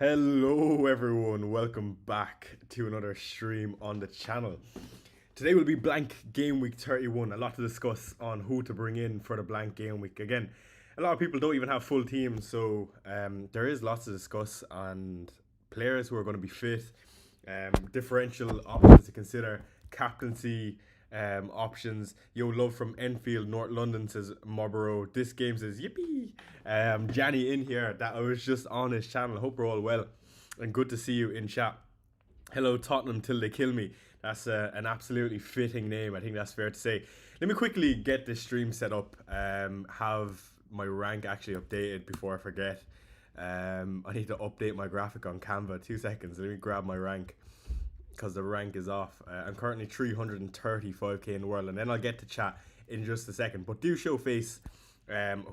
Hello everyone, welcome back to another stream on the channel. Today will be blank game week 31. A lot to discuss on who to bring in for the blank game week. Again, a lot of people don't even have full teams, so there is lots to discuss and players who are going to be fit, differential options to consider, captaincy options. Yo, love from Enfield, North London says Marlborough. This game says yippee. Janny in here that I was just on his channel. Hope we're all well and good to see you in chat. Hello Tottenham till they kill me. That's an absolutely fitting name. I think that's fair to say. Let me quickly get this stream set up. Have my rank actually updated before I forget. I need to update my graphic on Canva. 2 seconds. Let me grab my rank because the rank is off. I'm currently 335k in the world, and then I'll get to chat in just a second. But do show face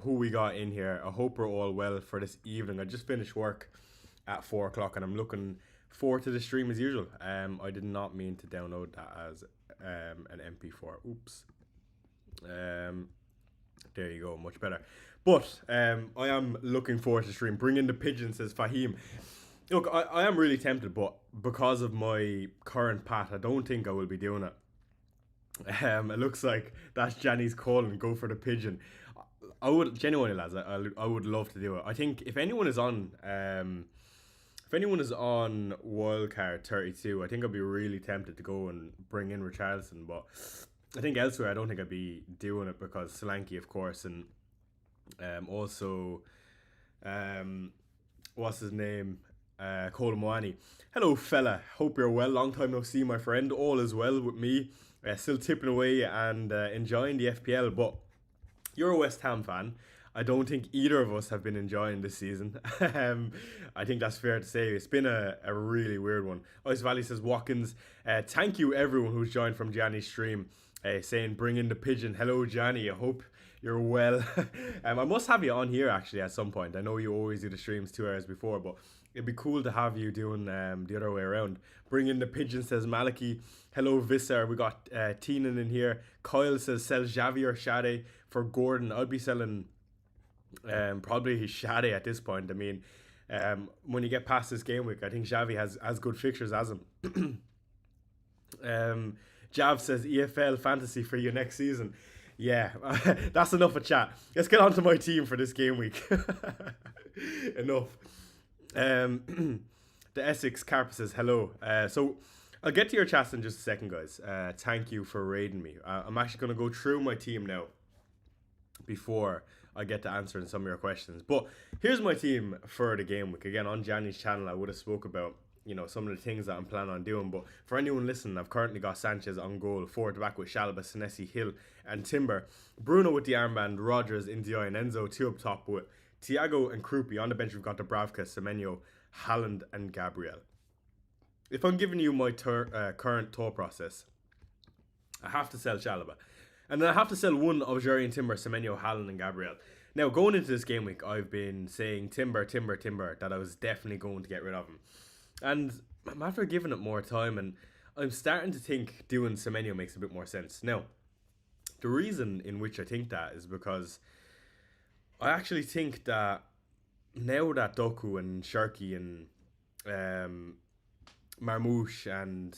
who we got in here. I hope we're all well for this evening. I just finished work at 4 o'clock and I'm looking forward to the stream as usual. I did not mean to download that as an MP4. Oops. There you go, much better. But I am looking forward to the stream. Bring in the pigeon, says Fahim. Look, I am really tempted, but because of my current path, I don't think I will be doing it. It looks like that's Janny's call and go for the pigeon. I would genuinely, lads. I would love to do it. I think if anyone is on wildcard 32, I think I'd be really tempted to go and bring in Richarlison. But I think elsewhere, I don't think I'd be doing it because Solanke, of course, and also what's his name? Cole Moani. Hello, fella. Hope you're well. Long time no see, my friend. All is well with me. Still tipping away and enjoying the FPL, but you're a West Ham fan. I don't think either of us have been enjoying this season. I think that's fair to say. It's been a really weird one. Ice Valley says Watkins. Thank you everyone who's joined from Johnny's stream, saying bring in the pigeon. Hello Johnny, I hope you're well. I must have you on here actually at some point. I know you always do the streams 2 hours before, but it'd be cool to have you doing the other way around. Bring in the pigeon, says Maliki. Hello Visser, we got Teenan in here. Kyle says sell Xavi or Shade for Gordon. I'd be selling probably Shade at this point. I mean, when you get past this game week, I think Xavi has as good fixtures as him. Jav says EFL fantasy for you next season. Yeah, that's enough of chat. Let's get on to my team for this game week. Enough. The Essex Carp says hello. So I'll get to your chats in just a second, guys. Thank you for raiding me. I'm actually going to go through my team now before I get to answering some of your questions. But here's my team for the game week. Again, on Johnny's channel, I would have spoke about some of the things that I'm planning on doing. But for anyone listening, I've currently got Sanchez on goal, forward to back with Shalba, Senesi, Hill, and Timber. Bruno with the armband, Rodgers, Ndiaye, and Enzo. 2 up top with THIAW and Krupi. On the bench, we've got Dubravka, Semenyo, Haaland, and Gabriel. If I'm giving you my current thought process, I have to sell Shalba. And then I have to sell one of Jerry and Timber, Semenyo, Haaland, and Gabriel. Now, going into this game week, I've been saying Timber, that I was definitely going to get rid of him. And I'm after giving it more time, and I'm starting to think doing Semenyo makes a bit more sense. Now, the reason in which I think that is because I actually think that now that Doku and Sharky and Marmouche and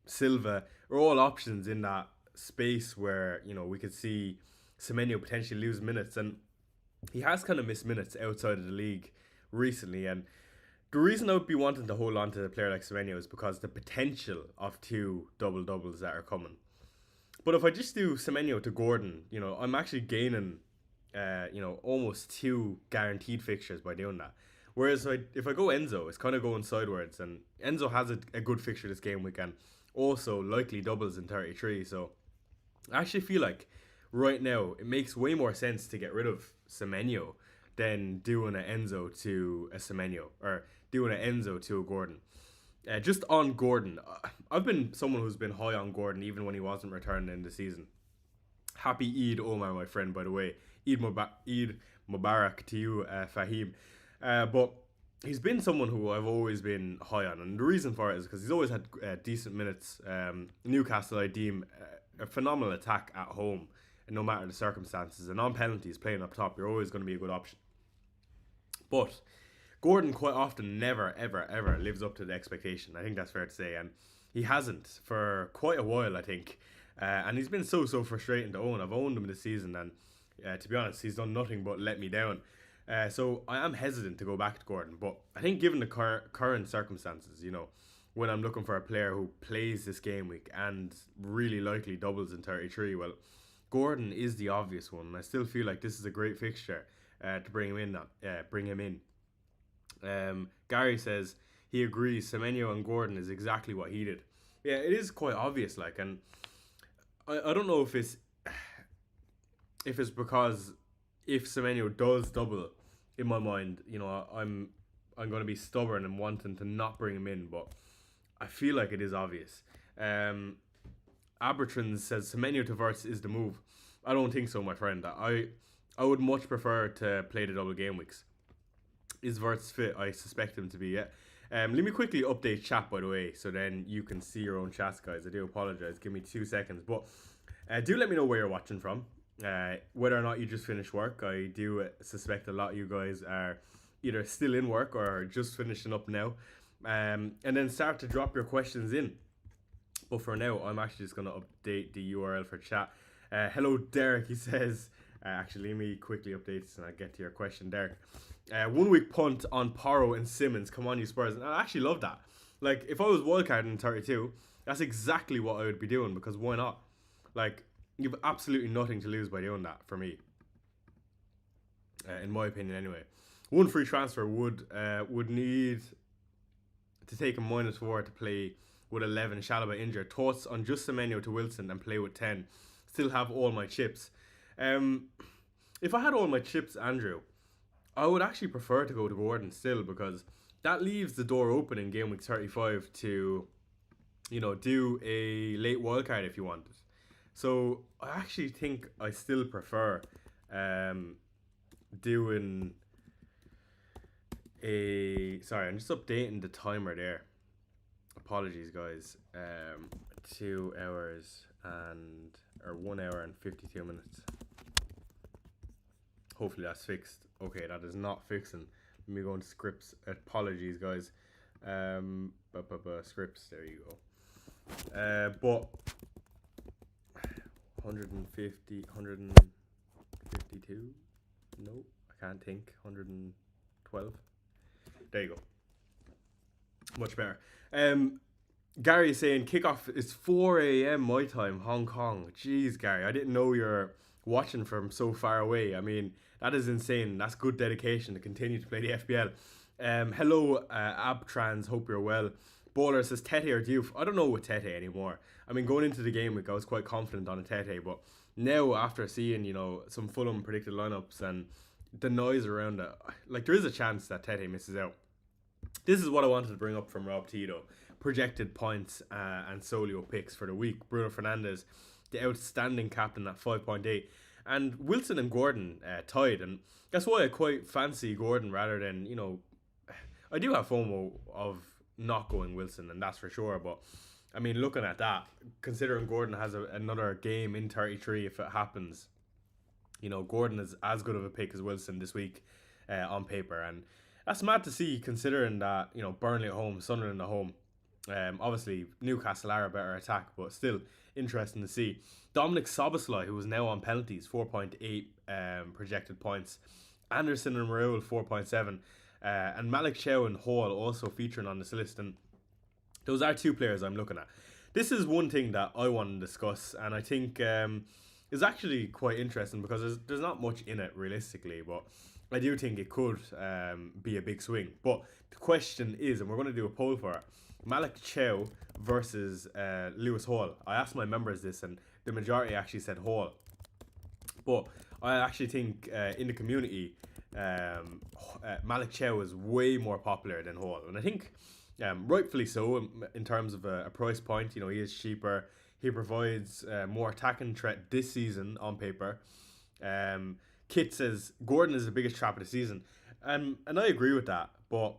Silva are all options in that space where we could see Semenyo potentially lose minutes, and he has kind of missed minutes outside of the league recently. And the reason I would be wanting to hold on to a player like Semenyo is because the potential of 2 double-doubles that are coming. But if I just do Semenyo to Gordon, I'm actually gaining almost 2 guaranteed fixtures by doing that. Whereas if I go Enzo, it's kind of going sideways, and Enzo has a good fixture this game weekend, also likely doubles in 33. So I actually feel like right now it makes way more sense to get rid of Semenyo than doing an Enzo to a Semenyo or doing an Enzo to a Gordon. Just on Gordon, I've been someone who's been high on Gordon even when he wasn't returning in the season. Happy Eid Omar, my friend, by the way. Eid Mubarak to you, Fahim. But he's been someone who I've always been high on, and the reason for it is because he's always had decent minutes. Newcastle, I deem a phenomenal attack at home, and no matter the circumstances, and on penalties, playing up top, you're always going to be a good option. But Gordon quite often never, ever, ever lives up to the expectation. I think that's fair to say, and he hasn't for quite a while, I think. And he's been so frustrating to own. I've owned him this season, and to be honest, he's done nothing but let me down. So I am hesitant to go back to Gordon, but I think given the current circumstances, when I'm looking for a player who plays this game week and really likely doubles in 33, well, Gordon is the obvious one. I still feel like this is a great fixture to bring him in. Gary says he agrees. Semenyo and Gordon is exactly what he did. Yeah, it is quite obvious. And I don't know if it's because if Semenyo does double, in my mind, I'm going to be stubborn and wanting to not bring him in, but I feel like it is obvious. Abertrand says Semenyo to Verts is the move. I don't think so, my friend. I would much prefer to play the double game weeks. Is Verts fit? I suspect him to be, yeah. Let me quickly update chat, by the way, so then you can see your own chats, guys. I do apologize. Give me 2 seconds. But do let me know where you're watching from. Whether or not you just finished work. I do suspect a lot of you guys are either still in work or just finishing up now. And then start to drop your questions in. But for now, I'm actually just going to update the URL for chat. Hello, Derek, he says. Actually, let me quickly update this and I'll get to your question, Derek. 1 week punt on Porro and Simmons. Come on, you Spurs. And I actually love that. Like, if I was wildcarding in 32, that's exactly what I would be doing, because why not? Like, you've absolutely nothing to lose by doing that, for me. In my opinion, anyway. One free transfer would need to take a -4 to play with 11, Shalaba injured. Thoughts on just Semenyo to Wilson and play with 10. Still have all my chips. If I had all my chips, Andrew, I would actually prefer to go to Gordon still, because that leaves the door open in game week 35 to, do a late wildcard if you want it. So I actually think I still prefer doing a... Sorry, I'm just updating the timer there. Apologies, guys. 2 hours or 1 hour and 52 minutes. Hopefully that's fixed. Okay, that is not fixing. Let me go into scripts. Apologies, guys. Scripts, there you go. But 150, 152? No, I can't think. 112. There you go. Much better. Gary is saying kickoff is 4 a.m. my time, Hong Kong. Jeez, Gary, I didn't know you're watching from so far away. I mean, that is insane. That's good dedication to continue to play the FPL. Hello, Abtrans. Hope you're well. Bowler says Tete or Diouf. I don't know with Tete anymore. I mean, going into the game week, I was quite confident on a Tete, but now after seeing, some Fulham predicted lineups and the noise around it, like, there is a chance that Tete misses out. This is what I wanted to bring up from Rob Tito. Projected points and Solio picks for the week. Bruno Fernandes, the outstanding captain at 5.8. And Wilson and Gordon tied. And that's why I quite fancy Gordon rather than, I do have FOMO of not going Wilson, and that's for sure. But, I mean, looking at that, considering Gordon has another game in 33 if it happens, Gordon is as good of a pick as Wilson this week on paper. And that's mad to see, considering that, Burnley at home, Sunderland at home. Obviously, Newcastle are a better attack, but still interesting to see. Dominic Soboslai, who is now on penalties, 4.8 projected points. Anderson and Raul, 4.7. And Malik Chow and Hall also featuring on this list. And those are 2 players I'm looking at. This is one thing that I want to discuss, and I think is actually quite interesting, because there's not much in it realistically, but I do think it could be a big swing. But the question is, and we're going to do a poll for it, Malik Chow versus Lewis Hall. I asked my members this, and the majority actually said Hall. But I actually think in the community, Malik Chow is way more popular than Hall. And I think rightfully so in terms of a price point. He is cheaper. He provides more attacking threat this season on paper. Kit says Gordon is the biggest trap of the season. And I agree with that. But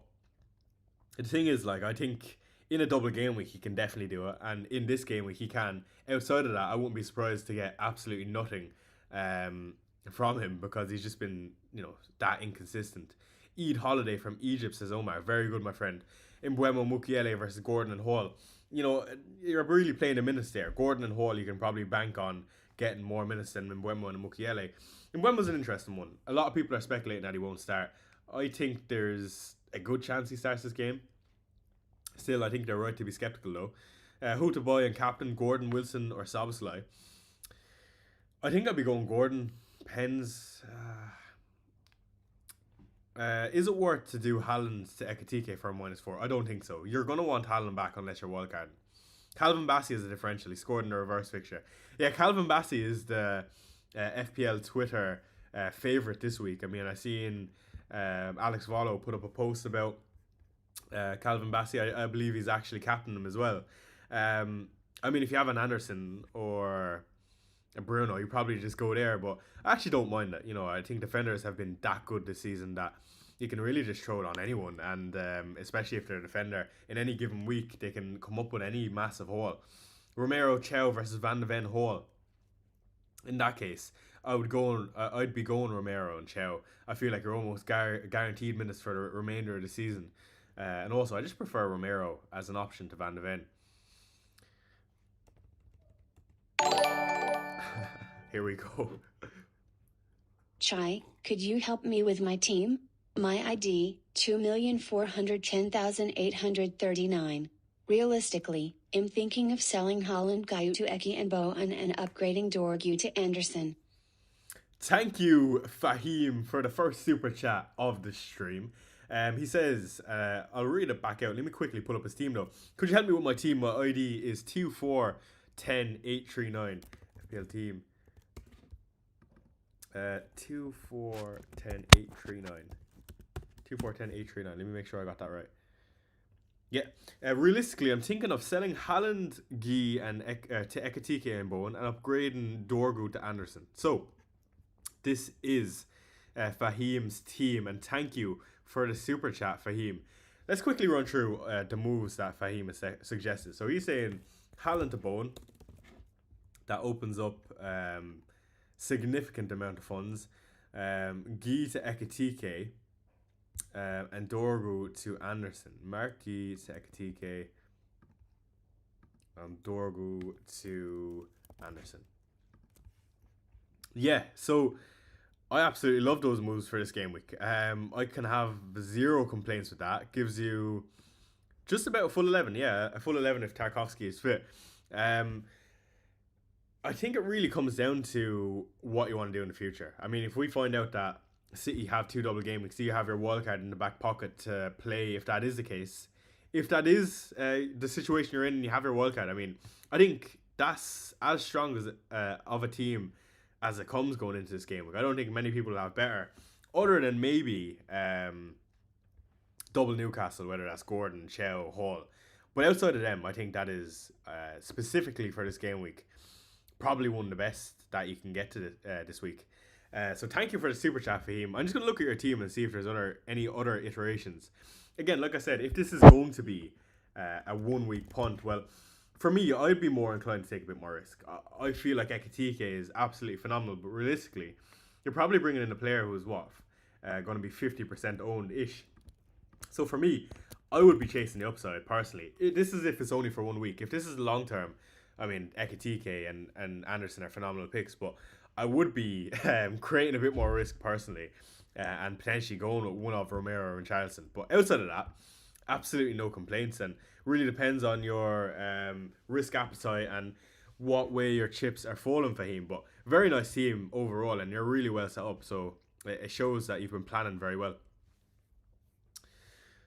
the thing is, I think in a double game week, he can definitely do it. And in this game week, he can. Outside of that, I wouldn't be surprised to get absolutely nothing from him, because he's just been, that inconsistent. Eid Holiday from Egypt, says Omar. Very good, my friend. Mbuemo Mukiele versus Gordon and Hall. You know, you're really playing the minutes there. Gordon and Hall, you can probably bank on getting more minutes than Mbuemo and Mukiele. Mbuemo's an interesting one. A lot of people are speculating that he won't start. I think there's a good chance he starts this game. Still, I think they're right to be skeptical though. Who to buy and captain, Gordon, Wilson or Szoboszlai? I think I'll be going Gordon. Pens. Is it worth to do Haaland to Ekitike for a -4? I don't think so. You're going to want Haaland back unless you're wildcarding. Calvin Bassey is a differential. He scored in the reverse fixture. Yeah, Calvin Bassey is the FPL Twitter favourite this week. I mean, I seen Alex Vollo put up a post about Calvin Bassey. I believe he's actually captaining him as well. I mean, if you have an Anderson or a Bruno, you probably just go there. But I actually don't mind that. You know, I think defenders have been that good this season that you can really just throw it on anyone. And especially if they're a defender, in any given week, they can come up with any massive haul. Romero, Thiaw versus Van de Ven, Hall. In that case, I'd be going Romero and Thiaw. I feel like you're almost guaranteed minutes for the remainder of the season. And also, I just prefer Romero as an option to Van de Ven. Here we go. Chai, could you help me with my team? My ID, 2,410,839. Realistically, I'm thinking of selling Haaland, Gayu to Eki and Bowen and upgrading Dorgu to Anderson. Thank you, Fahim, for the first super chat of the stream. He says, I'll read it back out. Let me quickly pull up his team though. Could you help me with my team? My ID is 2410839. FPL team. 2410839. 2410839. Let me make sure I got that right. Yeah. Realistically, I'm thinking of selling Haaland, Guy, and to Ekitike and Bowen and upgrading Dorgu to Anderson. So, this is Fahim's team, and thank you for the super chat, Fahim. Let's quickly run through the moves that Fahim has suggested. So he's saying Haaland to Bowen. That opens up significant amount of funds. Guy to Ekitike and Dorgu to Anderson. Mark Guy to Ekitike and Dorgu to Anderson. Yeah, so I absolutely love those moves for this game week. I can have zero complaints with that. Gives you just about a full 11. Yeah, a full 11 if Tarkowski is fit. I think it really comes down to what you want to do in the future. I mean, if we find out that City have 2 double game weeks, do you have your wildcard in the back pocket to play if that is the case? If that is the situation you're in and you have your wildcard, I mean, I think that's as strong as of a team as it comes going into this game week. I don't think many people have better, other than maybe double Newcastle, whether that's Gordon, Thiaw, Hall. But outside of them, I think that is specifically for this game week probably one of the best that you can get to this week. So thank you for the super chat, Fahim. I'm just going to look at your team and see if there's any other iterations. Again, like I said, if this is going to be a 1 week punt, well, for me, I'd be more inclined to take a bit more risk. I feel like Ekitike is absolutely phenomenal, but realistically, you're probably bringing in a player who's going to be 50% owned-ish. So for me, I would be chasing the upside, personally. This is if it's only for 1 week. If this is long-term, I mean, Ekitike and Anderson are phenomenal picks, but I would be creating a bit more risk personally and potentially going with one of Romero and Charleston. But outside of that, absolutely no complaints, and really depends on your risk appetite and what way your chips are falling, Fahim. But very nice team overall, and you're really well set up, so it shows that you've been planning very well.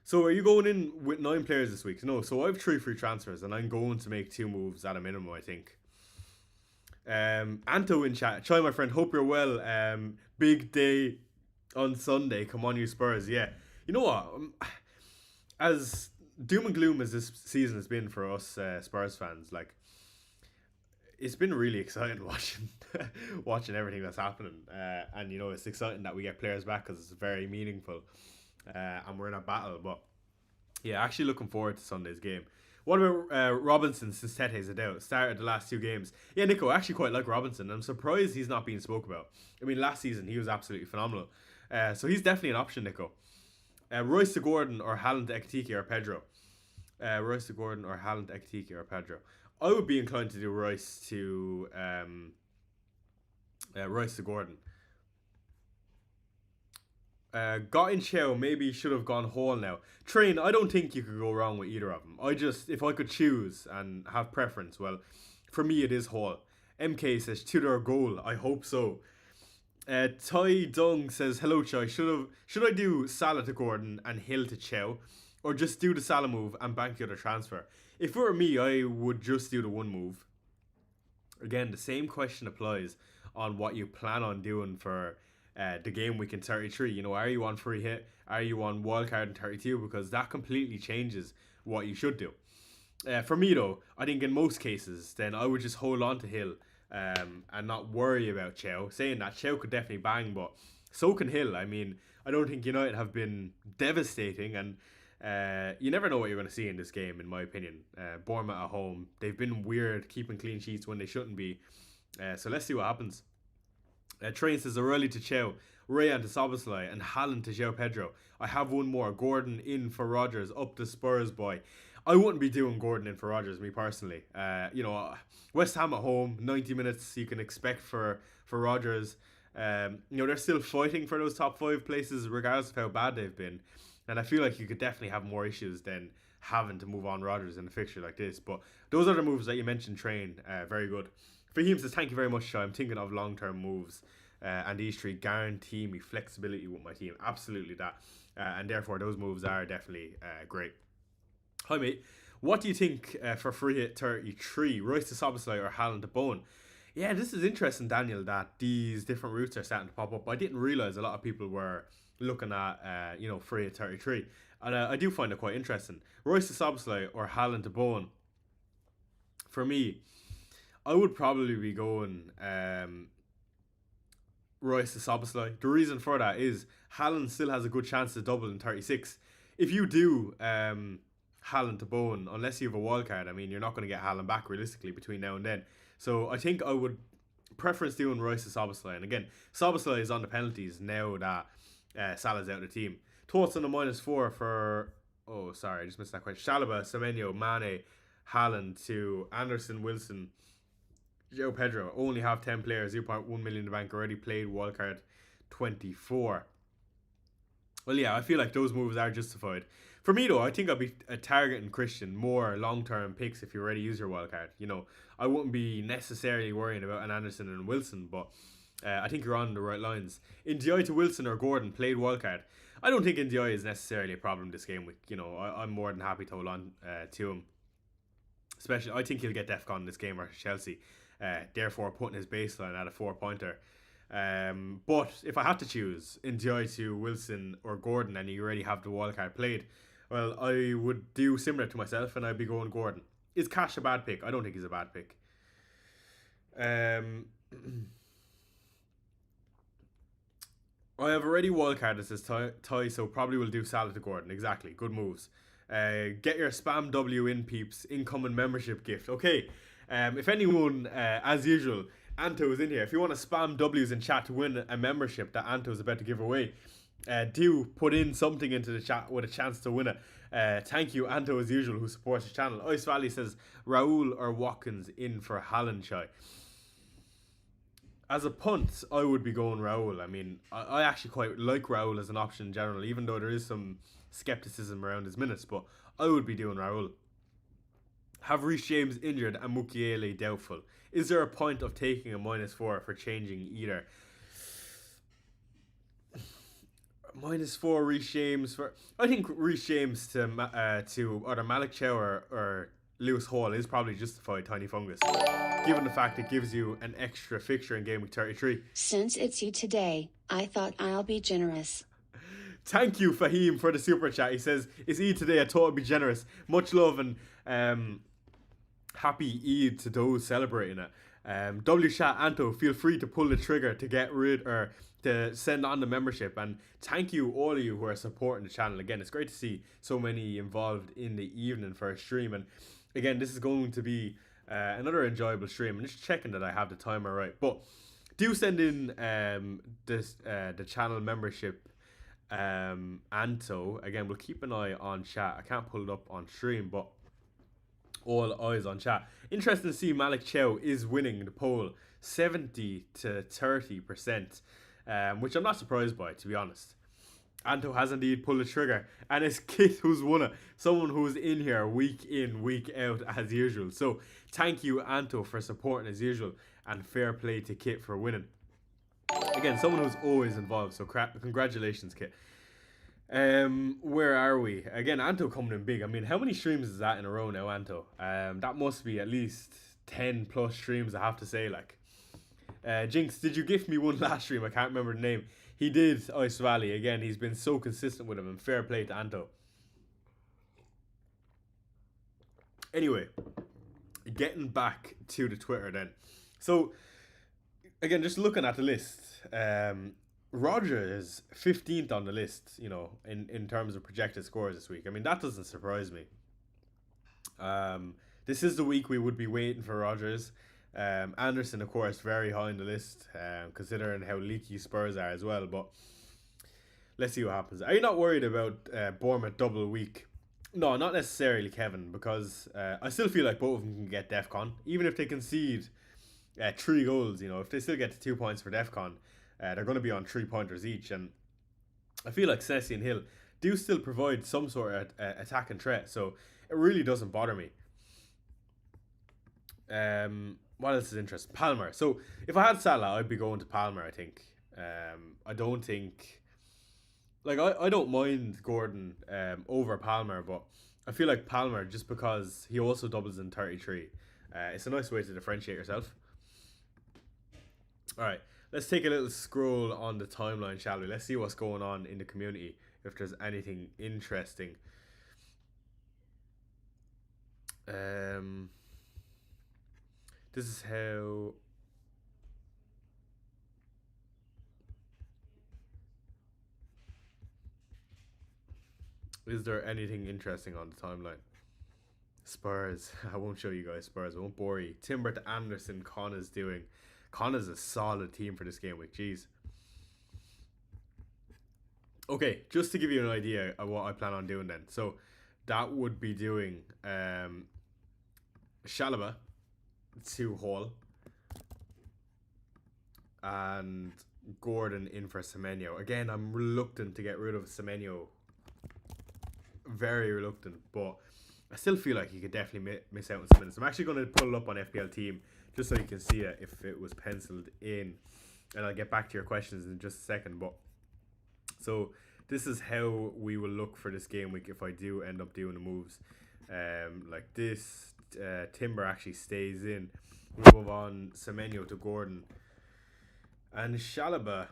So are you going in with 9 players this week? No, so I have 3 free transfers, and I'm going to make 2 moves at a minimum, I think. Anto in chat. Chai, my friend, hope you're well. Big day on Sunday. Come on, you Spurs. Yeah. You know what? As doom and gloom as this season has been for us Spurs fans, like, it's been really exciting watching everything that's happening. And, you know, it's exciting that we get players back because it's very meaningful. And we're in a battle. But, yeah, actually looking forward to Sunday's game. What about Robinson since Tete's out? Started the last 2 games. Yeah, Nico, I actually quite like Robinson. I'm surprised he's not being spoke about. I mean, last season he was absolutely phenomenal. So he's definitely an option, Nico. Royce to Gordon or Haaland to Ekitike or Pedro. Royce to Gordon or Haaland to Ekitike or Pedro. I would be inclined to do Royce to Gordon. Got in Chow maybe should have gone Hall now. Train, I don't think you could go wrong with either of them. If I could choose and have preference, well, for me it is Hall. MK says Tudor goal. I hope so. Tai Dung says hello Chai. Should I do Salah to Gordon and Hill to Chow, or just do the Salah move and bank the other transfer? If it were me, I would just do the one move. Again, the same question applies on what you plan on doing for the game week in 33. You know, are you on free hit? Are you on wildcard in 32? Because that completely changes what you should do. For me though, I think in most cases, then I would just hold on to Hill and not worry about Chow. Saying that, Chow could definitely bang, but so can Hill. I mean, I don't think United have been devastating, and you never know what you're going to see in this game, in my opinion. Bournemouth at home, they've been weird, keeping clean sheets when they shouldn't be. So let's see what happens. Train says Aureli to Chow, Rayan to Soboslai, and Haaland to João Pedro. I have one more. Gordon in for Rodgers, up to Spurs boy. I wouldn't be doing Gordon in for Rodgers, me personally. West Ham at home, 90 minutes you can expect for Rodgers. They're still fighting for those top 5 places regardless of how bad they've been. And I feel like you could definitely have more issues than having to move on Rodgers in a fixture like this. But those other moves that you mentioned, Train, very good. Fahim says, thank you very much, Shai. I'm thinking of long-term moves. And these 3 guarantee me flexibility with my team. Absolutely that. And therefore, those moves are definitely great. Hi, mate. What do you think for free hit 33? Royce to Soboslai or Haaland to Bowen? Yeah, this is interesting, Daniel, that these different routes are starting to pop up. I didn't realise a lot of people were looking at, free hit 33. And I do find it quite interesting. Royce to Soboslai or Haaland to Bowen? For me, I would probably be going Royce to Soboslai. The reason for that is Haaland still has a good chance to double in 36. If you do Haaland to Bowen, unless you have a wild card, I mean, you're not going to get Haaland back realistically between now and then. So I think I would preference doing Royce to Soboslai. And again, Soboslai is on the penalties now that Salah's out of the team. Thoughts on the -4 for... Oh, sorry, I just missed that question. Chalobah, Semenyo, Mane, Haaland to Anderson, Wilson, João Pedro. Only have 10 players, 0.1 million in the bank, already played wildcard 24. Well, yeah, I feel like those moves are justified. For me, though, I think I'd be targeting Christian more long-term picks if you already use your wildcard. I wouldn't be necessarily worrying about an Anderson and Wilson, but I think you're on the right lines. Ndiaye to Wilson or Gordon, played wildcard. I don't think Ndiaye is necessarily a problem this game week. I'm more than happy to hold on to him. Especially, I think he'll get DEFCON in this game versus Chelsea. Therefore, putting his baseline at a 4-pointer. But if I had to choose Ndiaye to Wilson or Gordon and you already have the wildcard played, well, I would do similar to myself and I'd be going Gordon. Is Cash a bad pick? I don't think he's a bad pick. I have already wildcarded, says Ty, so probably will do Salah to Gordon. Exactly, good moves. Get your spam W in, peeps. Incoming membership gift. Okay, if anyone, as usual, Anto is in here. If you want to spam W's in chat to win a membership that Anto is about to give away, do put in something into the chat with a chance to win it. Thank you, Anto, as usual, who supports the channel. Ice Valley says Raul or Watkins in for Haaland, Chai. As a punt, I would be going Raul. I mean, I actually quite like Raul as an option in general, even though there is some skepticism around his minutes, but I would be doing Raul. Have Reece James injured and Mukiele doubtful? Is there a point of taking a -4 for changing either? -4 Reece James for... I think Reece James to either Malik Chow or Lewis Hall is probably justified, Tiny Fungus, given the fact it gives you an extra fixture in game week 33. Since it's you today, I thought I'll be generous. Thank you, Fahim, for the super chat. He says, it's Eid today, I thought I'd be generous. Much love and happy Eid to those celebrating it. WChat Anto, feel free to pull the trigger to get rid or to send on the membership, and thank you all of you who are supporting the channel. Again, it's great to see so many involved in the evening for a stream, and again, this is going to be another enjoyable stream. I'm just checking that I have the timer right, but do send in the channel membership Anto. Again, we'll keep an eye on chat. I can't pull it up on stream, but all eyes on chat. Interesting to see Malik Chow is winning the poll 70 to 30%, which I'm not surprised by, to be honest. Anto has indeed pulled the trigger, and it's Kit who's won it. Someone who's in here week in, week out as usual. So thank you, Anto, for supporting as usual, and fair play to Kit for winning. Again, someone who's always involved, so congratulations, Kit. Where are we? Again, Anto coming in big. I mean, how many streams is that in a row now, Anto? That must be at least 10 plus streams, I have to say. Like, Jinx, did you gift me one last stream? I can't remember the name. He did, Ice Valley. Again, he's been so consistent with him, and fair play to Anto. Anyway, getting back to the Twitter then. So, again, just looking at the list, Roger is 15th on the list, you know, in terms of projected scores this week. I mean, that doesn't surprise me. This is the week we would be waiting for Rogers. Anderson, of course, very high on the list, considering how leaky Spurs are as well. But let's see what happens. Are you not worried about Bournemouth double week? No, not necessarily, Kevin, because I still feel like both of them can get DEFCON. Even if they concede 3 goals, you know, if they still get to 2 points for DEFCON, they're going to be on 3-pointers each. And I feel like Senesi and Hill do still provide some sort of attack and threat, so it really doesn't bother me. What else is interesting? Palmer. So if I had Salah, I'd be going to Palmer, I think. I don't think... Like, I don't mind Gordon over Palmer, but I feel like Palmer, just because he also doubles in 33, it's a nice way to differentiate yourself. Alright, let's take a little scroll on the timeline, shall we? Let's see what's going on in the community, if there's anything interesting. This is how... Is there anything interesting on the timeline? Spurs. I won't show you guys Spurs. I won't bore you. Timber to Anderson. Con is doing. Con is a solid team for this game week. Jeez. Okay, just to give you an idea of what I plan on doing then. So, that would be doing Shalaba to Hall and Gordon in for Semenyo. Again, I'm reluctant to get rid of Semenyo. Very reluctant, but I still feel like he could definitely miss out on some minutes. I'm actually going to pull it up on FPL Team just so you can see it if it was penciled in, and I'll get back to your questions in just a second. But so this is how we will look for this game week if I do end up doing the moves like this. Timber actually stays in. We move on Semenyo to Gordon and Shalaba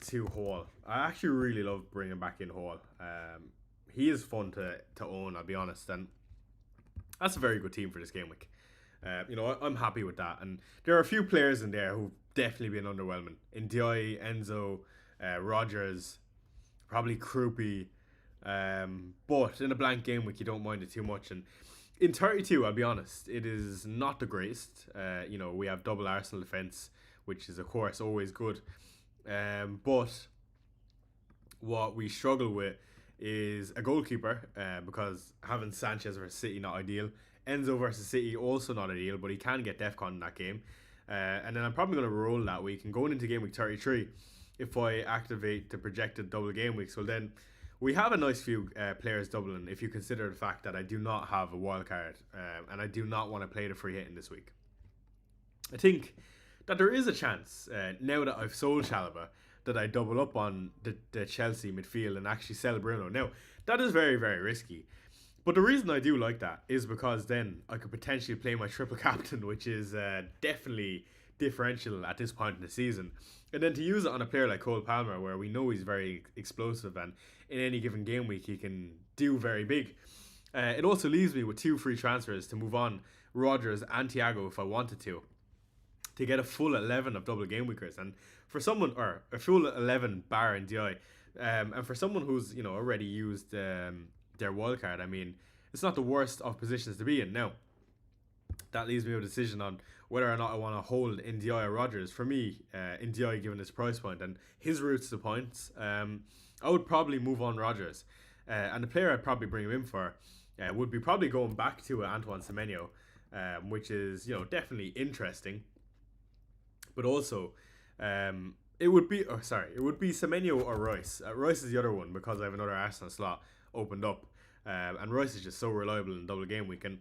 to Hall. I actually really love bringing back in Hall. He is fun to own, I'll be honest, and that's a very good team for this game week. You know, I'm happy with that, and there are a few players in there who've definitely been underwhelming. In Di, Enzo, Rogers, probably Krupi, but in a blank game week, you don't mind it too much. And in 32, I'll be honest, it is not the greatest. You know, we have double Arsenal defence, which is, of course, always good. But what we struggle with is a goalkeeper, because having Sanchez versus City not ideal. Enzo versus City also not ideal, but he can get DEFCON in that game. And then I'm probably going to roll that week, and going into game week 33, if I activate the projected double game weeks, well then we have a nice few players doubling, if you consider the fact that I do not have a wild card, and I do not want to play the free hit in this week. I think that there is a chance, now that I've sold Chalobah, that I double up on the Chelsea midfield and actually sell Bruno. Now, that is very, very risky. But the reason I do like that is because then I could potentially play my triple captain, which is definitely differential at this point in the season. And then to use it on a player like Cole Palmer, where we know he's very explosive and in any given game week he can do very big. It also leaves me with 2 free transfers to move on Rodgers and THIAW if I wanted to get a full 11 of double game weekers. And for someone, or a full 11 bar in DI, and for someone who's, you know, already used their wildcard, I mean, it's not the worst of positions to be in. Now, that leaves me with a decision on whether or not I want to hold NDI or Rodgers. For me, NDI, given his price point and his routes to points, I would probably move on Rodgers. And the player I'd probably bring him in for would be probably going back to Antoine Semenyo, which is, definitely interesting. But also, it would be Semenyo or Royce. Royce is the other one because I have another Arsenal slot opened up, and Royce is just so reliable in double game week. And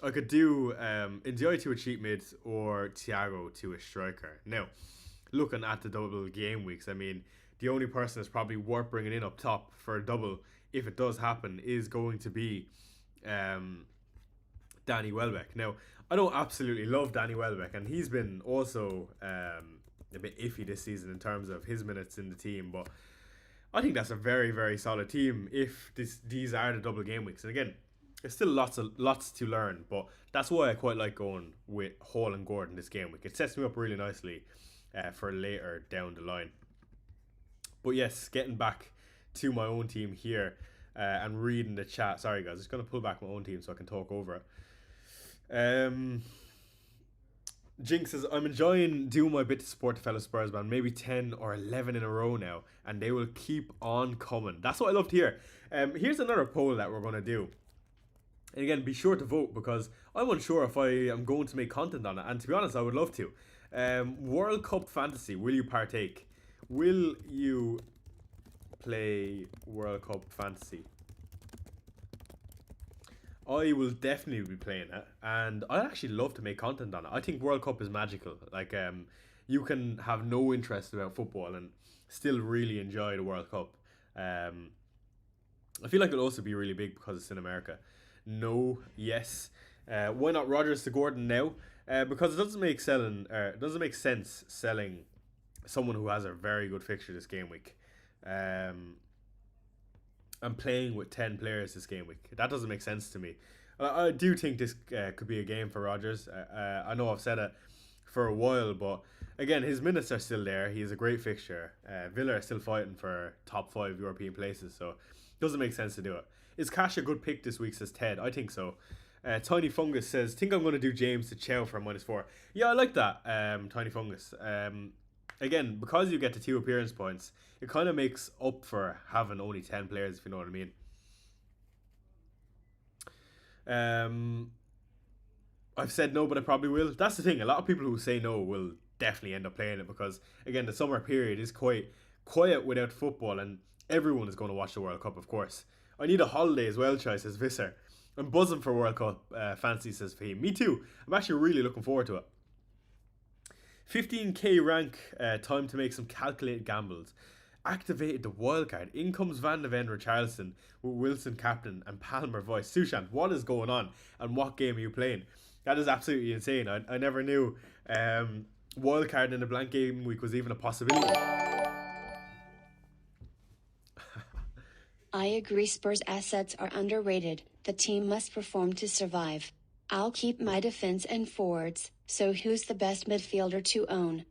I could do Ndiaye to a cheap mid or THIAW to a striker. Now, looking at the double game weeks, I mean, the only person that's probably worth bringing in up top for a double, if it does happen, is going to be Danny Welbeck. Now, I don't absolutely love Danny Welbeck, and he's been also a bit iffy this season in terms of his minutes in the team, but I think that's a very, very solid team if these are the double game weeks. And again, there's still lots to learn, but that's why I quite like going with Hall and Gordon this game week. It sets me up really nicely for later down the line. But yes, getting back to my own team here and reading the chat. Sorry guys, just going to pull back my own team so I can talk over it. Jinx says, I'm enjoying doing my bit to support the fellow Spurs, man. Maybe 10 or 11 in a row now, and they will keep on coming. That's what I love to hear. Here's another poll that we're going to do. And again, be sure to vote because I'm unsure if I am going to make content on it. And to be honest, I would love to. World Cup Fantasy, will you partake? Will you play World Cup Fantasy? I will definitely be playing it, and I actually love to make content on it. I think World Cup is magical. Like, you can have no interest about football and still really enjoy the World Cup. I feel like it'll also be really big because it's in America. No, yes. Why not Rodgers to Gordon now? Because it doesn't make sense selling someone who has a very good fixture this game week. I'm playing with 10 players this game week. That doesn't make sense to me. I do think this could be a game for Rodgers. I know I've said it for a while, but again, his minutes are still there. He is a great fixture. Villa are still fighting for top 5 European places, so it doesn't make sense to do it. Is Cash a good pick this week, says Ted? I think so. Tiny Fungus says, think I'm going to do James to THIAW for a -4. Yeah, I like that, Tiny Fungus. Again, because you get to 2 appearance points, it kind of makes up for having only 10 players, if you know what I mean. I've said no, but I probably will. That's the thing. A lot of people who say no will definitely end up playing it because, again, the summer period is quite quiet without football, and everyone is going to watch the World Cup, of course. I need a holiday as well, Chai, says Visser. I'm buzzing for World Cup fantasy, says Fahim. Me too. I'm actually really looking forward to it. 15k rank, time to make some calculated gambles. Activated the wildcard. In comes Van de Ven Richarlison with Wilson captain and Palmer voice. Sushant, what is going on? And what game are you playing? That is absolutely insane. I never knew wildcard in a blank game week was even a possibility. I agree, Spurs assets are underrated. The team must perform to survive. I'll keep my defense and forwards. So who's the best midfielder to own?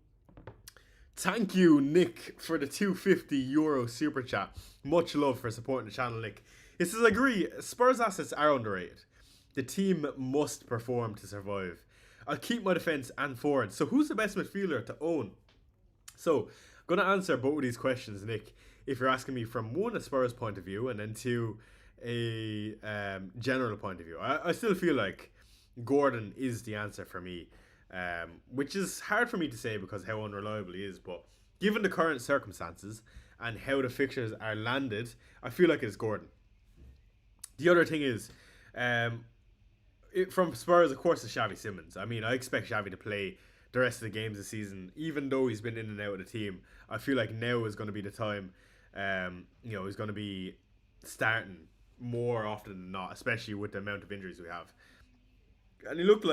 Thank you, Nick, for the €250 super chat. Much love for supporting the channel, Nick. He says, I agree, Spurs assets are underrated. The team must perform to survive. I'll keep my defence and forward. So who's the best midfielder to own? So, I'm going to answer both of these questions, Nick, if you're asking me from one, a Spurs point of view, and then two, a general point of view. I still feel like Gordon is the answer for me. Which is hard for me to say because how unreliable he is, but given the current circumstances and how the fixtures are landed, I feel like it's Gordon. The other thing is, from Spurs, of course, it's Xavi Simons. I mean, I expect Xavi to play the rest of the games this season, even though he's been in and out of the team. I feel like now is going to be the time. He's going to be starting more often than not, especially with the amount of injuries we have. And he looks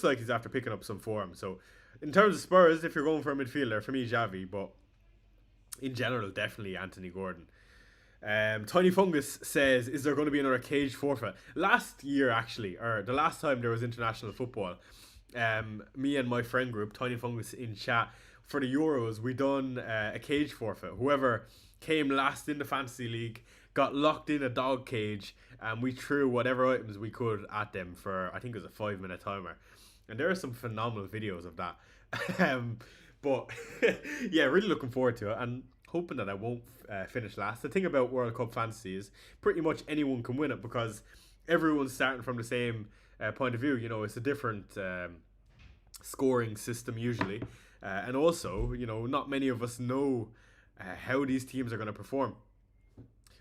like he's after picking up some form. So, in terms of Spurs, if you're going for a midfielder, for me, Xavi, but in general, definitely Anthony Gordon. Tiny Fungus says, is there going to be another cage forfeit? Last year, actually, or the last time there was international football, me and my friend group, Tiny Fungus in chat, for the Euros, we done a cage forfeit. Whoever came last in the fantasy league got locked in a dog cage, and we threw whatever items we could at them for, I think it was a 5-minute timer. And there are some phenomenal videos of that. um, but yeah, really looking forward to it and hoping that I won't finish last. The thing about World Cup Fantasy is pretty much anyone can win it because everyone's starting from the same point of view. You know, it's a different scoring system usually. And also, you know, not many of us know how these teams are going to perform.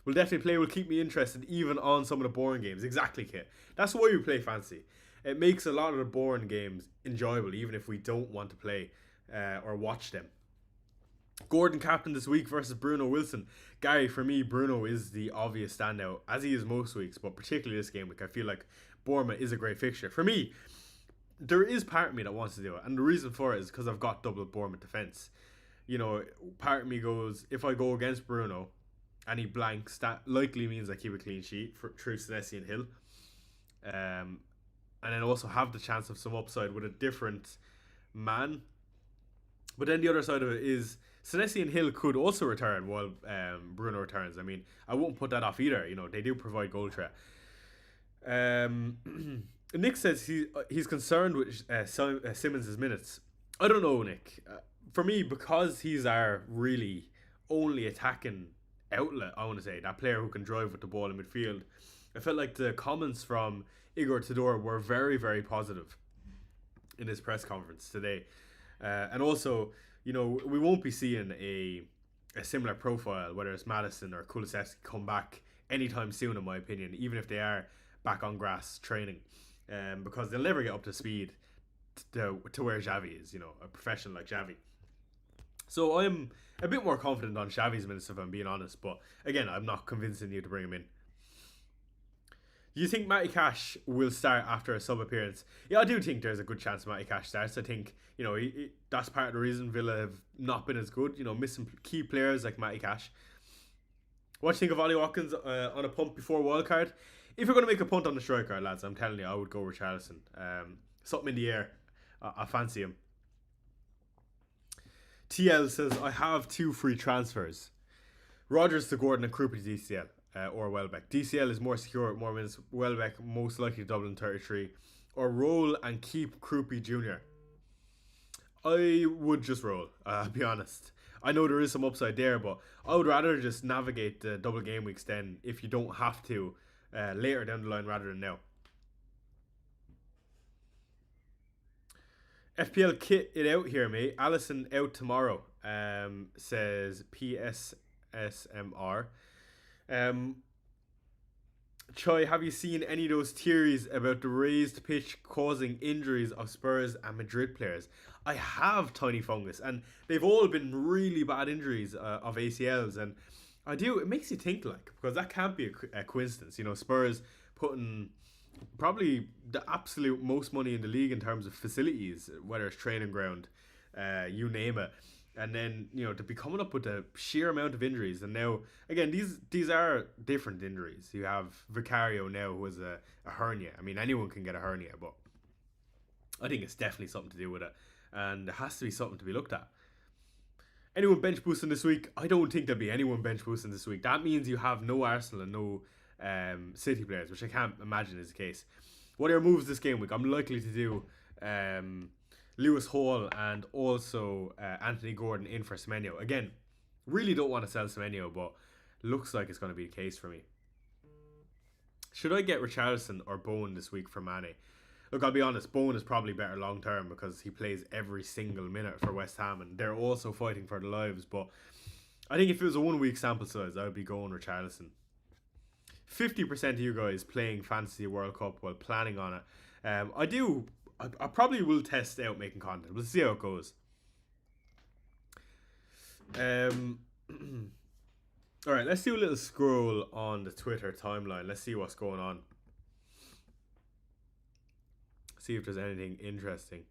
We'll definitely play, will keep me interested even on some of the boring games. Exactly, Kit. That's why we play fantasy. It makes a lot of the boring games enjoyable, even if we don't want to play or watch them. Gordon captain this week versus Bruno Wilson. Gary, for me, Bruno is the obvious standout, as he is most weeks, but particularly this game week. I feel like Bournemouth is a great fixture. For me, there is part of me that wants to do it, and the reason for it is because I've got double Bournemouth defence. You know, part of me goes, if I go against Bruno and he blanks, that likely means I keep a clean sheet for through Senesi and Hill. And then also have the chance of some upside with a different man. But then the other side of it is Senesi and Hill could also return while Bruno returns. I mean, I won't put that off either. You know, they do provide goal threat. Nick says he's concerned with Simmons' minutes. I don't know, Nick. For me, because he's our really only attacking outlet, I want to say, that player who can drive with the ball in midfield, I felt like the comments from Igor Tudor were very, very positive in his press conference today. And also, you know, we won't be seeing a similar profile, whether it's Madison or Kulusevski, come back anytime soon, in my opinion, even if they are back on grass training, because they'll never get up to speed to where Xavi is, you know, a professional like Xavi. So I'm a bit more confident on Xavi's minutes, if I'm being honest, but again, I'm not convincing you to bring him in. Do you think Matty Cash will start after a sub appearance? Yeah, I do think there's a good chance Matty Cash starts. I think, you know, that's part of the reason Villa have not been as good, you know, missing key players like Matty Cash. What do you think of Ollie Watkins on a punt before wildcard? If you're going to make a punt on the striker, lads, I'm telling you, I would go Richarlison. Something in the air. I fancy him. TL says, I have 2 free transfers. Rodgers to Gordon and Krupa to DCL. Or Welbeck. DCL is more secure at more minutes. Welbeck most likely to double in 33. Or roll and keep Krupi Jr. I would just roll, I'll be honest. I know there is some upside there, but I would rather just navigate the double game weeks then, if you don't have to, later down the line rather than now. FPL kit it out here, mate. Allison out tomorrow, says PSSMR. Choi, have you seen any of those theories about the raised pitch causing injuries of Spurs and Madrid players? I have, Tiny Fungus, and they've all been really bad injuries of ACLs, and it makes you think, like, because that can't be a coincidence. You know, Spurs putting probably the absolute most money in the league in terms of facilities, whether it's training ground, you name it. And then, you know, to be coming up with a sheer amount of injuries. And now, again, these are different injuries. You have Vicario now, who has a hernia. I mean, anyone can get a hernia, but I think it's definitely something to do with it. And it has to be something to be looked at. Anyone bench boosting this week? I don't think there'll be anyone bench boosting this week. That means you have no Arsenal and no City players, which I can't imagine is the case. What are your moves this game week? I'm likely to do Lewis Hall and also Anthony Gordon in for Semenyo. Again, really don't want to sell Semenyo, but looks like it's going to be the case for me. Should I get Richarlison or Bowen this week for Mane? Look, I'll be honest, Bowen is probably better long term because he plays every single minute for West Ham and they're also fighting for their lives. But I think if it was a 1 week sample size, I would be going Richarlison. 50% of you guys playing Fantasy World Cup while planning on it. I probably will test out making content. We'll see how it goes. Alright, let's do a little scroll on the Twitter timeline. Let's see what's going on. See if there's anything interesting.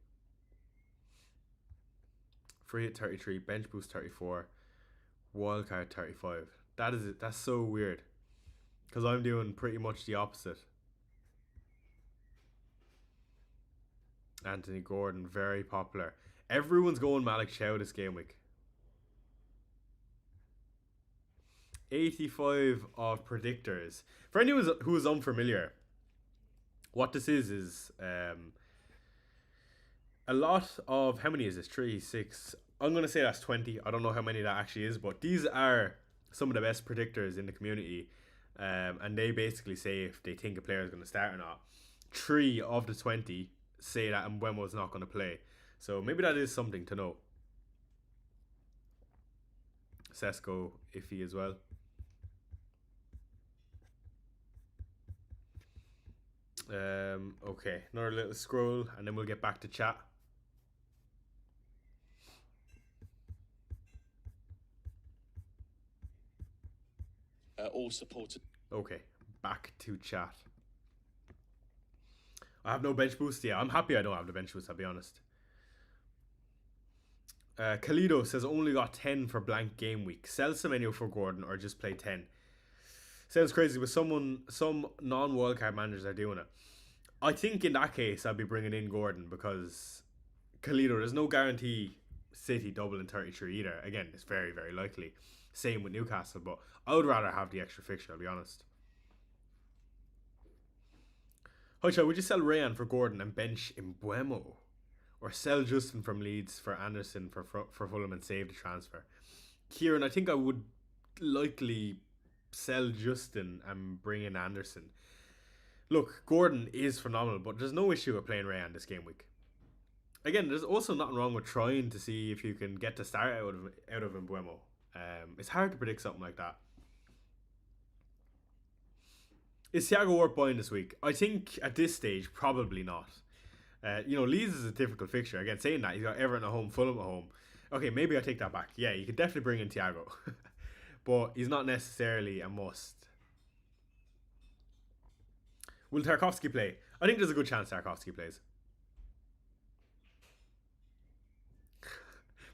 Free at 33, bench boost 34, wildcard 35. That's so weird. Because I'm doing pretty much the opposite. Anthony Gordon, very popular. Everyone's going Malik Chow this game week. 85 of predictors. For anyone who is unfamiliar, what this is A lot of, how many is this? 3, 6. I'm going to say that's 20. I don't know how many that actually is, but these are some of the best predictors in the community. And they basically say if they think a player is going to start or not. 3 of the 20 say that Mbeumo's not going to play. So maybe that is something to know. Sesko iffy as well. Okay, another little scroll, and then we'll get back to chat. All supported. Okay, back to chat. I have no bench boost. Yeah, I'm happy I don't have the bench boost, I'll be honest. Kalido says only got 10 for blank game week. Sell Semenyo for Gordon or just play 10. Sounds crazy, but some non-wildcard managers are doing it. I think in that case, I'd be bringing in Gordon because Kalido, there's no guarantee City double in 33 either. Again, it's very, very likely. Same with Newcastle, but I would rather have the extra fixture, I'll be honest. Hocha, would you sell Rayan for Gordon and bench Mbeumo? Or sell Justin from Leeds for Anderson for Fulham and save the transfer? Kieran, I think I would likely sell Justin and bring in Anderson. Look, Gordon is phenomenal, but there's no issue with playing Rayan this game week. Again, there's also nothing wrong with trying to see if you can get the start out of Mbeumo. It's hard to predict something like that. Is THIAW worth buying this week? I think at this stage, probably not. Leeds is a difficult fixture. Again, saying that, he's got Everton at home, Fulham at home. Okay, maybe I take that back. Yeah, you could definitely bring in THIAW. But he's not necessarily a must. Will Tarkowski play? I think there's a good chance Tarkowski plays.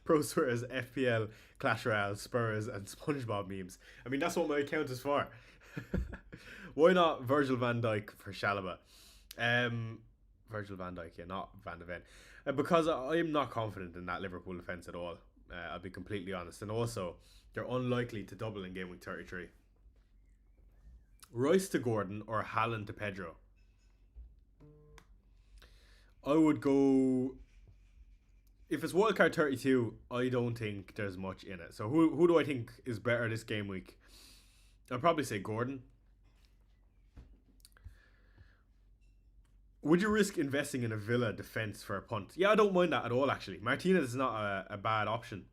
Pro Swears, FPL, Clash Royale, Spurs, and SpongeBob memes. I mean, that's what my account is for. Why not Virgil van Dijk for Shalaba? Virgil van Dijk, yeah, not Van de Ven. Because I'm not confident in that Liverpool defence at all. I'll be completely honest. And also, they're unlikely to double in game week 33. Royce to Gordon or Haaland to Pedro? I would go... If it's wildcard 32, I don't think there's much in it. So who do I think is better this game week? I'd probably say Gordon. Would you risk investing in a Villa defence for a punt? Yeah, I don't mind that at all, actually. Martinez is not a bad option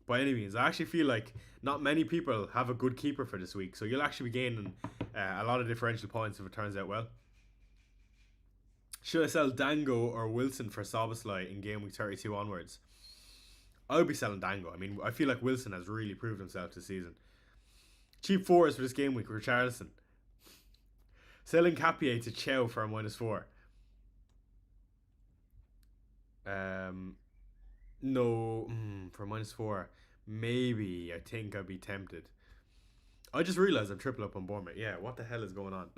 by any means. I actually feel like not many people have a good keeper for this week, so you'll actually be gaining a lot of differential points if it turns out well. Should I sell Dango or Wilson for Szoboszlai in game week 32 onwards? I would be selling Dango. I mean, I feel like Wilson has really proved himself this season. Cheap fours for this game week, Richarlison. Selling Capier to Chow for a -4. No, for -4. Maybe, I think I'd be tempted. I just realised I'm triple up on Bournemouth. Yeah, what the hell is going on?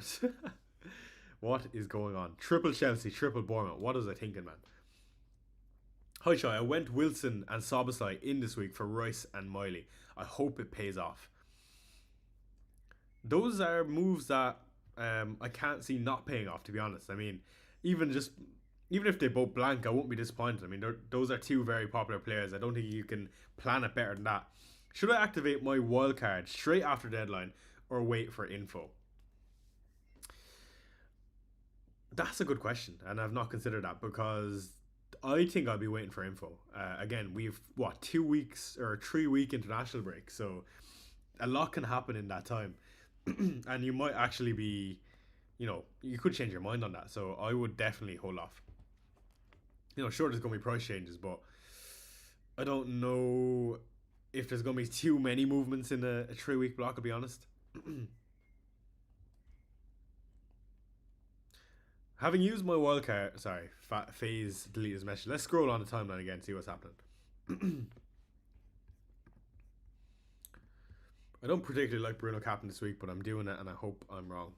What is going on? Triple Chelsea, triple Bournemouth. What was I thinking, man? Hi, Shai. I went Wilson and Szoboszlai in this week for Rice and Miley. I hope it pays off. Those are moves that I can't see not paying off, to be honest. I mean, even if they both blank, I won't be disappointed. I mean, those are two very popular players. I don't think you can plan it better than that. Should I activate my wildcard straight after deadline or wait for info? That's a good question, and I've not considered that because I think I'll be waiting for info. Again, we've 2 weeks or 3 week international break, so a lot can happen in that time, and you might actually be, you could change your mind on that. So I would definitely hold off. Sure, there's going to be price changes, but I don't know if there's going to be too many movements in a 3 week block, I'll be honest. Having used my wildcard, sorry, Phase delete his message. Let's scroll on the timeline again, see what's happening. I don't particularly like Bruno captain this week, but I'm doing it, and I hope I'm wrong.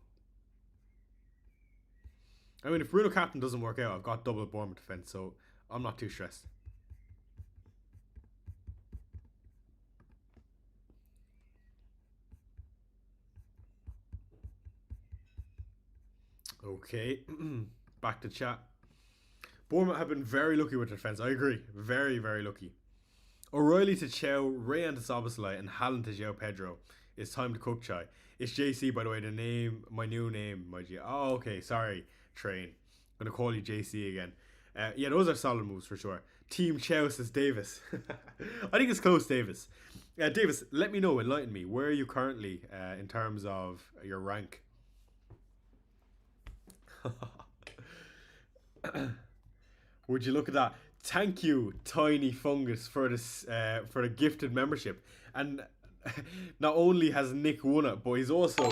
I mean, if Bruno captain doesn't work out, I've got double Bournemouth defence, so I'm not too stressed. Okay, back to chat. Bournemouth have been very lucky with their defence. I agree. Very, very lucky. O'Reilly to Chow, Rayan to Soboslai, and Halland to João Pedro. It's time to cook, Chai. It's JC, by the way, the name, my new name, my G. Oh, okay, sorry, Train. I'm going to call you JC again. Yeah, those are solid moves for sure. Team Chow says Davis. I think it's close, Davis. Davis, let me know, enlighten me. Where are you currently in terms of your rank? Would you look at that? Thank you, Tiny Fungus, for this for the gifted membership. And not only has Nick won it, but he's also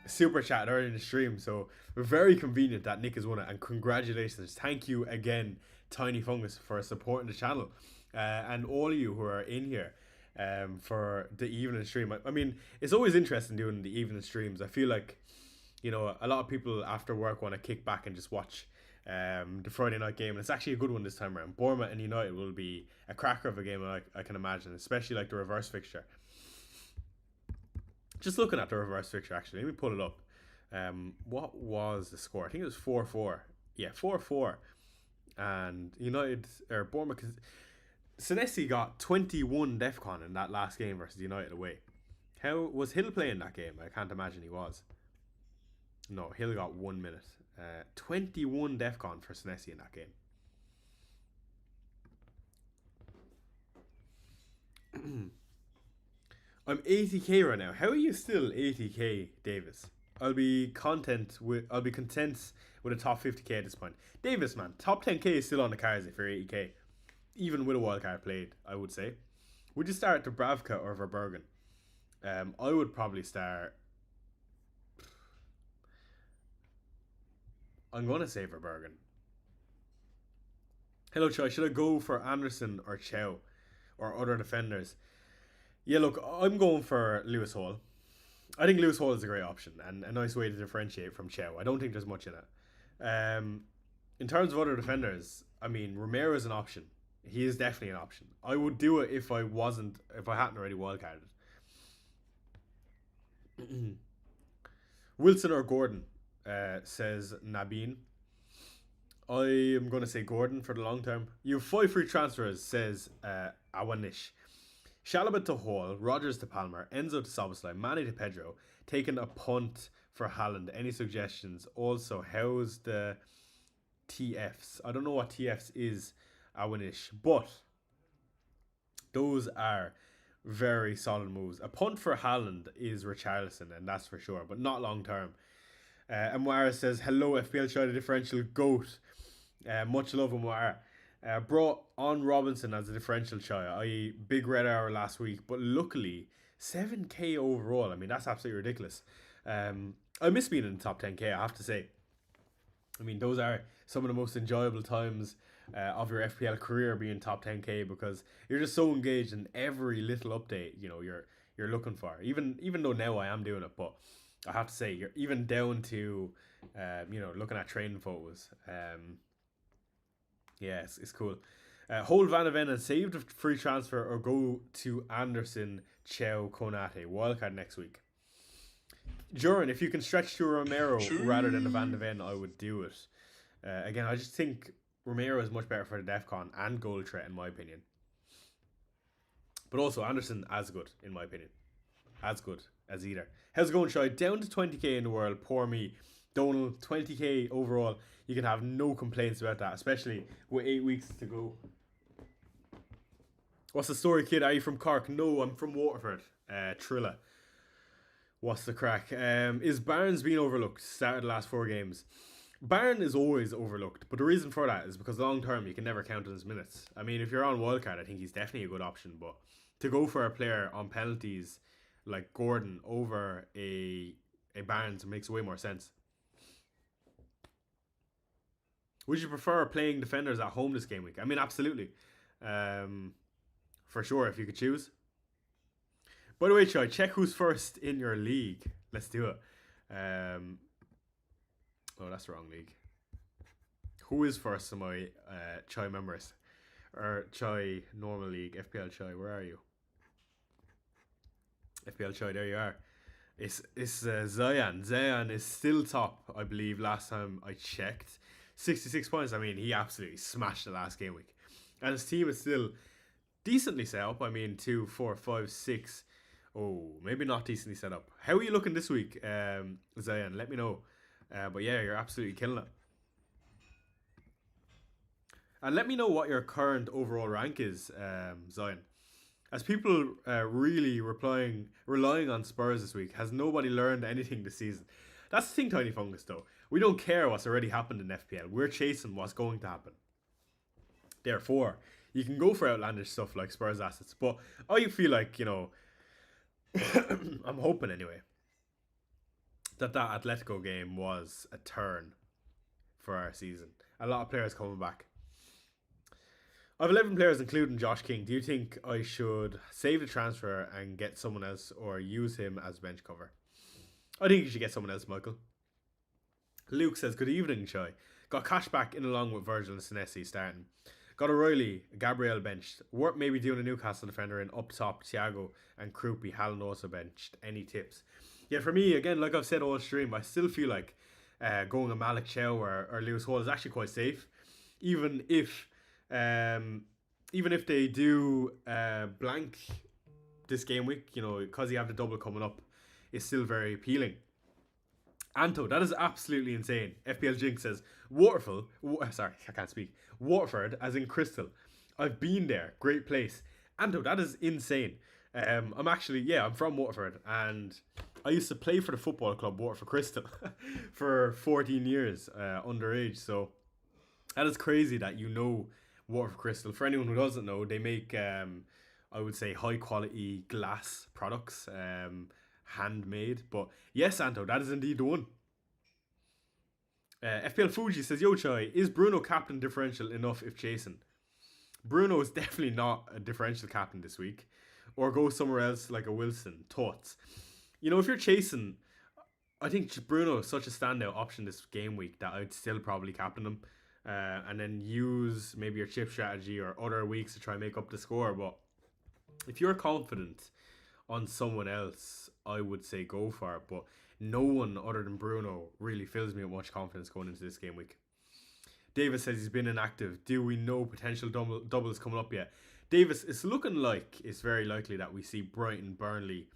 super chatted earlier in the stream. So we're very convenient that Nick has won it. And congratulations. Thank you again, Tiny Fungus, for supporting the channel. And all of you who are in here for the evening stream. I mean, it's always interesting doing the evening streams. I feel like, you know, a lot of people after work want to kick back and just watch the Friday night game, and it's actually a good one this time around. Bournemouth and United will be a cracker of a game, I can imagine, especially like the reverse fixture. Just looking at the reverse fixture, actually, let me pull it up. What was the score? I think it was 4-4. Yeah, 4-4. And United, or Bournemouth, Senesi got 21 DEFCON in that last game versus United away. How was Hill playing that game? I can't imagine he was. No, Hill got 1 minute. 21 DEFCON for Senesi in that game. I'm 80k right now. How are you still 80k, Davis? I'll be content with a top 50k at this point. Davis, man, top 10k is still on the cards if you're 80k. Even with a wildcard played, I would say. Would you start Dubravka or Verbergen? I would probably start. I'm going to say Verbergen. Hello, Chai. Should I go for Anderson or Chow or other defenders? Yeah, look, I'm going for Lewis Hall. I think Lewis Hall is a great option and a nice way to differentiate from Chow. I don't think there's much in it. In terms of other defenders, I mean, Romero is an option. He is definitely an option. I would do it if I hadn't already wildcarded. Wilson or Gordon, says Nabeen. I am going to say Gordon for the long term. You have 5 free transfers, says Awanish. Shalaba to Hall, Rogers to Palmer, Enzo to Soboslai, Manny to Pedro, taking a punt for Haaland. Any suggestions? Also, how's the TFs? I don't know what TFs is, Awanish, but those are very solid moves. A punt for Haaland is Richarlison, and that's for sure, but not long term. Amwara says, hello, FPL China differential GOAT. Much love, Amwara. Brought on Robinson as a differential Chai, i.e. big red hour last week, but luckily 7k overall. I mean, that's absolutely ridiculous. I miss being in the top 10k, I have to say. I mean, those are some of the most enjoyable times of your FPL career, being top 10k, because you're just so engaged in every little update, you know, you're looking for. Even though now I am doing it, but I have to say, you're even down to, you know, looking at training photos. Yeah, it's cool. Hold Van de Ven and save the free transfer or go to Anderson, Chow, Konate. Wildcard next week. Joran, if you can stretch to Romero rather than the Van de Ven, I would do it. Again, I just think Romero is much better for the DEFCON and goal threat, in my opinion. But also, Anderson as good, in my opinion. As good as either. How's it going, Shai? Down to 20k in the world. Poor me. Donald, 20k overall. You can have no complaints about that, especially with 8 weeks to go. What's the story, kid? Are you from Cork? No, I'm from Waterford. Trilla. What's the crack? Is Barnes being overlooked? Started the last 4 games. Barnes is always overlooked, but the reason for that is because long term you can never count on his minutes. I mean, if you're on wildcard, I think he's definitely a good option, but to go for a player on penalties like Gordon over a Barnes makes way more sense. Would you prefer playing defenders at home this game week? I mean, absolutely. For sure, if you could choose. By the way, Chai, check who's first in your league. Let's do it. Oh, that's the wrong league. Who is first in my Chai members? Or Chai normal league, FPL Chai, where are you? FPL Chai, there you are. It's Zayan. Zayan is still top, I believe, last time I checked. 66 points. I mean, he absolutely smashed the last game week. And his team is still decently set up. I mean, 2, 4, 5, 6. Oh, maybe not decently set up. How are you looking this week, Zion? Let me know. But yeah, you're absolutely killing it. And let me know what your current overall rank is, Zion. As people really relying on Spurs this week, has nobody learned anything this season? That's the thing, Tiny Fungus, though. We don't care what's already happened in FPL. We're chasing what's going to happen. Therefore, you can go for outlandish stuff like Spurs assets. But I feel like, I'm hoping anyway, that Atletico game was a turn for our season. A lot of players coming back. I have 11 players, including Josh King. Do you think I should save the transfer and get someone else, or use him as bench cover? I think you should get someone else, Michael. Luke says, good evening, Chai. Got Cash back in along with Virgil and Senesi starting. Got O'Reilly, Gabriel benched. Work maybe doing a Newcastle defender, and up top, THIAW and Krupi. Hallen also benched. Any tips? Yeah, for me, again, like I've said all stream, I still feel like going a Malik Chow or Lewis Hall is actually quite safe. Even if they do blank this game week, because you have the double coming up, is still very appealing. Anto, that is absolutely insane. FPL Jinx says, Waterford, as in Crystal. I've been there. Great place. Anto, that is insane. I'm from Waterford, and I used to play for the football club Waterford Crystal for 14 years underage. So that is crazy that Waterford Crystal. For anyone who doesn't know, they make, I would say, high quality glass products, handmade. But yes, Anto, that is indeed the one. FPL Fuji says, Yo Chai, is Bruno captain differential enough if chasing? Bruno is definitely not a differential captain this week. Or go somewhere else like a Wilson. Thoughts? If you're chasing, I think Bruno is such a standout option this game week that I'd still probably captain him. And then use maybe your chip strategy or other weeks to try and make up the score. But if you're confident on someone else, I would say go for it. But no one other than Bruno really fills me with much confidence going into this game week. Davis says he's been inactive. Do we know potential doubles coming up yet? Davis, it's looking like it's very likely that we see Brighton, Burnley,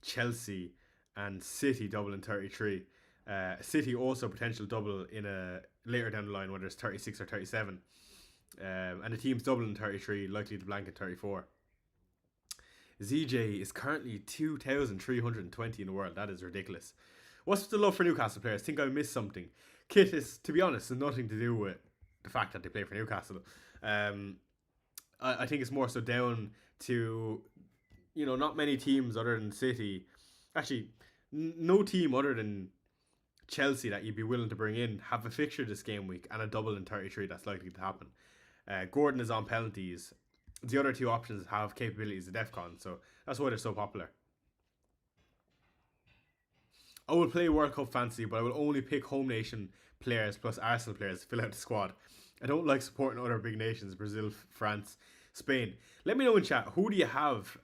Chelsea and City double in 33. City also potential double in a later down the line, whether it's 36 or 37. And the team's double in 33, likely to blank in 34. ZJ is currently 2,320 in the world. That is ridiculous. What's the love for Newcastle players? Think I missed something. Kit is, to be honest, nothing to do with the fact that they play for Newcastle. I think it's more so down to, not many teams other than City. Actually, no team other than Chelsea that you'd be willing to bring in have a fixture this game week and a double in 33 that's likely to happen. Gordon is on penalties. The other two options have capabilities of DEFCON, so that's why they're so popular. I will play World Cup Fantasy, but I will only pick home nation players plus Arsenal players to fill out the squad. I don't like supporting other big nations, Brazil, France, Spain. Let me know in chat, who do you have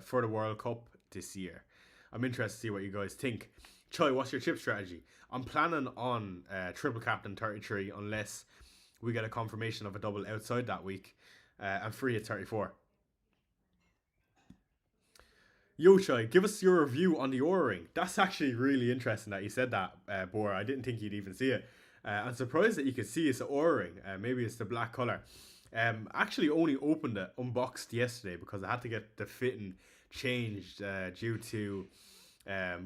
for the World Cup this year? I'm interested to see what you guys think. Choi, what's your chip strategy? I'm planning on triple captain 33 unless we get a confirmation of a double outside that week. And free at 34. Yo, Chai, give us your review on the Aura ring. That's actually really interesting that you said that, Bora. I didn't think you'd even see it. I'm surprised that you could see it's an Aura ring. Maybe it's the black colour. Actually only opened it, unboxed yesterday because I had to get the fitting changed due to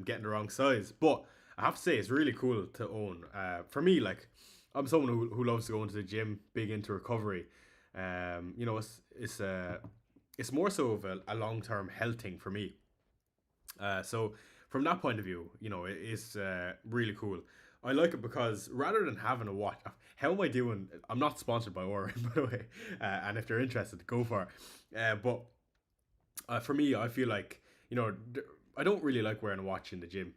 getting the wrong size. But I have to say, it's really cool to own. For me, like, I'm someone who loves to go into the gym, big into recovery. It's more so of a long-term health thing for me. So from that point of view, it's really cool. I like it because rather than having a watch, how am I doing? I'm not sponsored by Aura, by the way. And if they're interested, go for it. But for me, I feel like, I don't really like wearing a watch in the gym.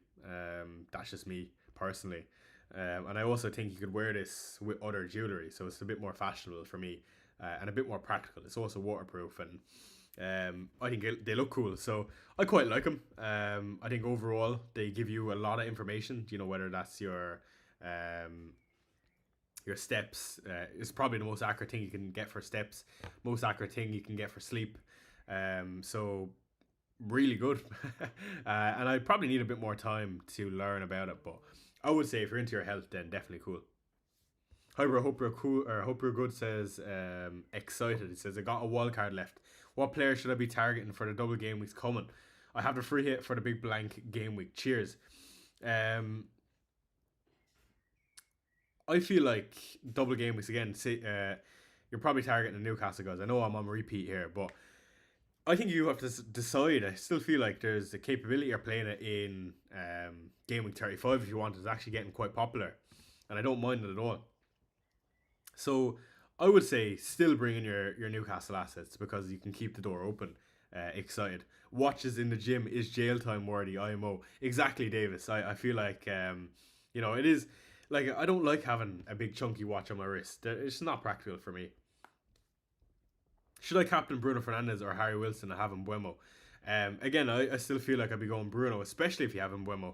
That's just me personally. And I also think you could wear this with other jewellery, so it's a bit more fashionable for me and a bit more practical. It's also waterproof, and I think they look cool, so I quite like them. I think overall they give you a lot of information, whether that's your Your steps is probably the most accurate thing you can get for steps, most accurate thing you can get for sleep. So really good. And I probably need a bit more time to learn about it, but I would say if you're into your health, then definitely cool. Hi bro, hope you're cool, or hope you're good. Says excited. He says I got a wild card left. What player should I be targeting for the double game weeks coming? I have the free hit for the big blank game week. Cheers. I feel like double game weeks again. You're probably targeting the Newcastle guys. I know I'm on repeat here, but I think you have to decide. I still feel like there's a capability of playing it in game week 35 if you want. It's actually getting quite popular, and I don't mind it at all. So I would say still bring in your Newcastle assets because you can keep the door open. Excited. Watches in the gym is jail time worthy. IMO. Exactly, Davis. I feel like it is. Like, I don't like having a big chunky watch on my wrist. It's not practical for me. Should I captain Bruno Fernandes or Harry Wilson and have him Buemo? Again, I still feel like I'd be going Bruno, especially if you have him Buemo.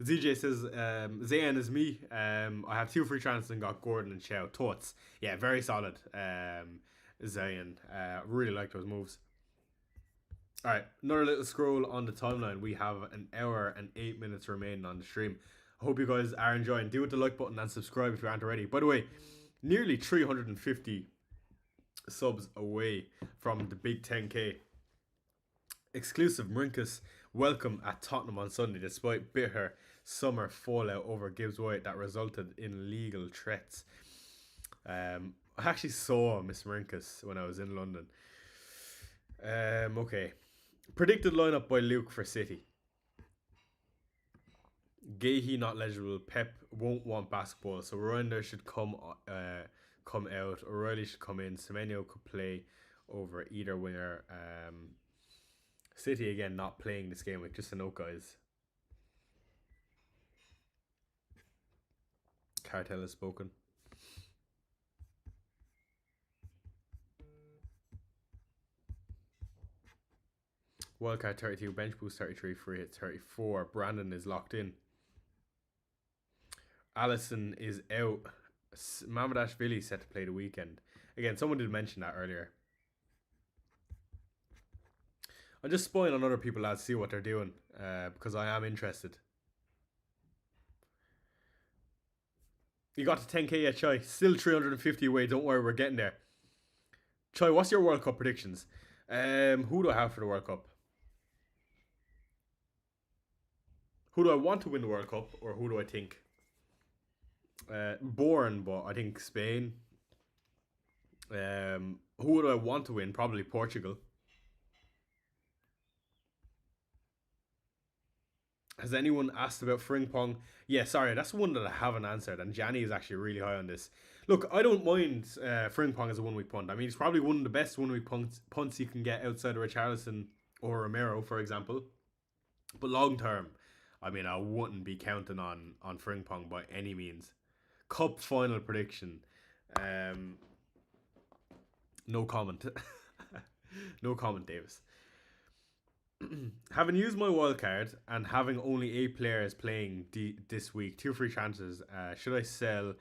ZJ says, Zayn is me. I have 2 free transfers and got Gordon and Chow. Thoughts? Yeah, very solid. Zayn. Really like those moves. Alright, another little scroll on the timeline. We have an hour and 8 minutes remaining on the stream. I hope you guys are enjoying. Do hit the like button and subscribe if you aren't already. By the way, nearly 350 subs away from the big 10k. Exclusive Marinkus welcome at Tottenham on Sunday despite bitter summer fallout over Gibbs White that resulted in legal threats. I actually saw Miss Marinkus when I was in London. Okay. Predicted lineup by Luke for City. Gahey not legible. Pep won't want basketball, so Reinders should come out. O'Reilly should come in. Semenyo could play over either winger. City again not playing this game week. Just a note, guys. Cartel has spoken. Wildcard 32, bench boost 33, free hit 34. Brandon is locked in. Allison is out. Mamadashvili set to play the weekend. Again, someone did mention that earlier. I'm just spying on other people, lads, see what they're doing, because I am interested. You got to 10k yet, Chai? Still 350 away. Don't worry, we're getting there. Chai, what's your World Cup predictions? Who do I have for the World Cup? Who do I want to win the World Cup, or who do I think? Boring, but I think Spain. Who do I want to win? Probably Portugal. Has anyone asked about Frimpong? Yeah, sorry, that's one that I haven't answered, and Gianni is actually really high on this. Look, I don't mind Frimpong as a one-week punt. I mean, he's probably one of the best one-week punts you can get outside of Richarlison or Romero, for example. But long-term, I mean, I wouldn't be counting on Frimpong by any means. Cup final prediction. No comment. No comment, Davis. Having used my wildcard and having only 8 players playing this week, 2 free chances, should I sell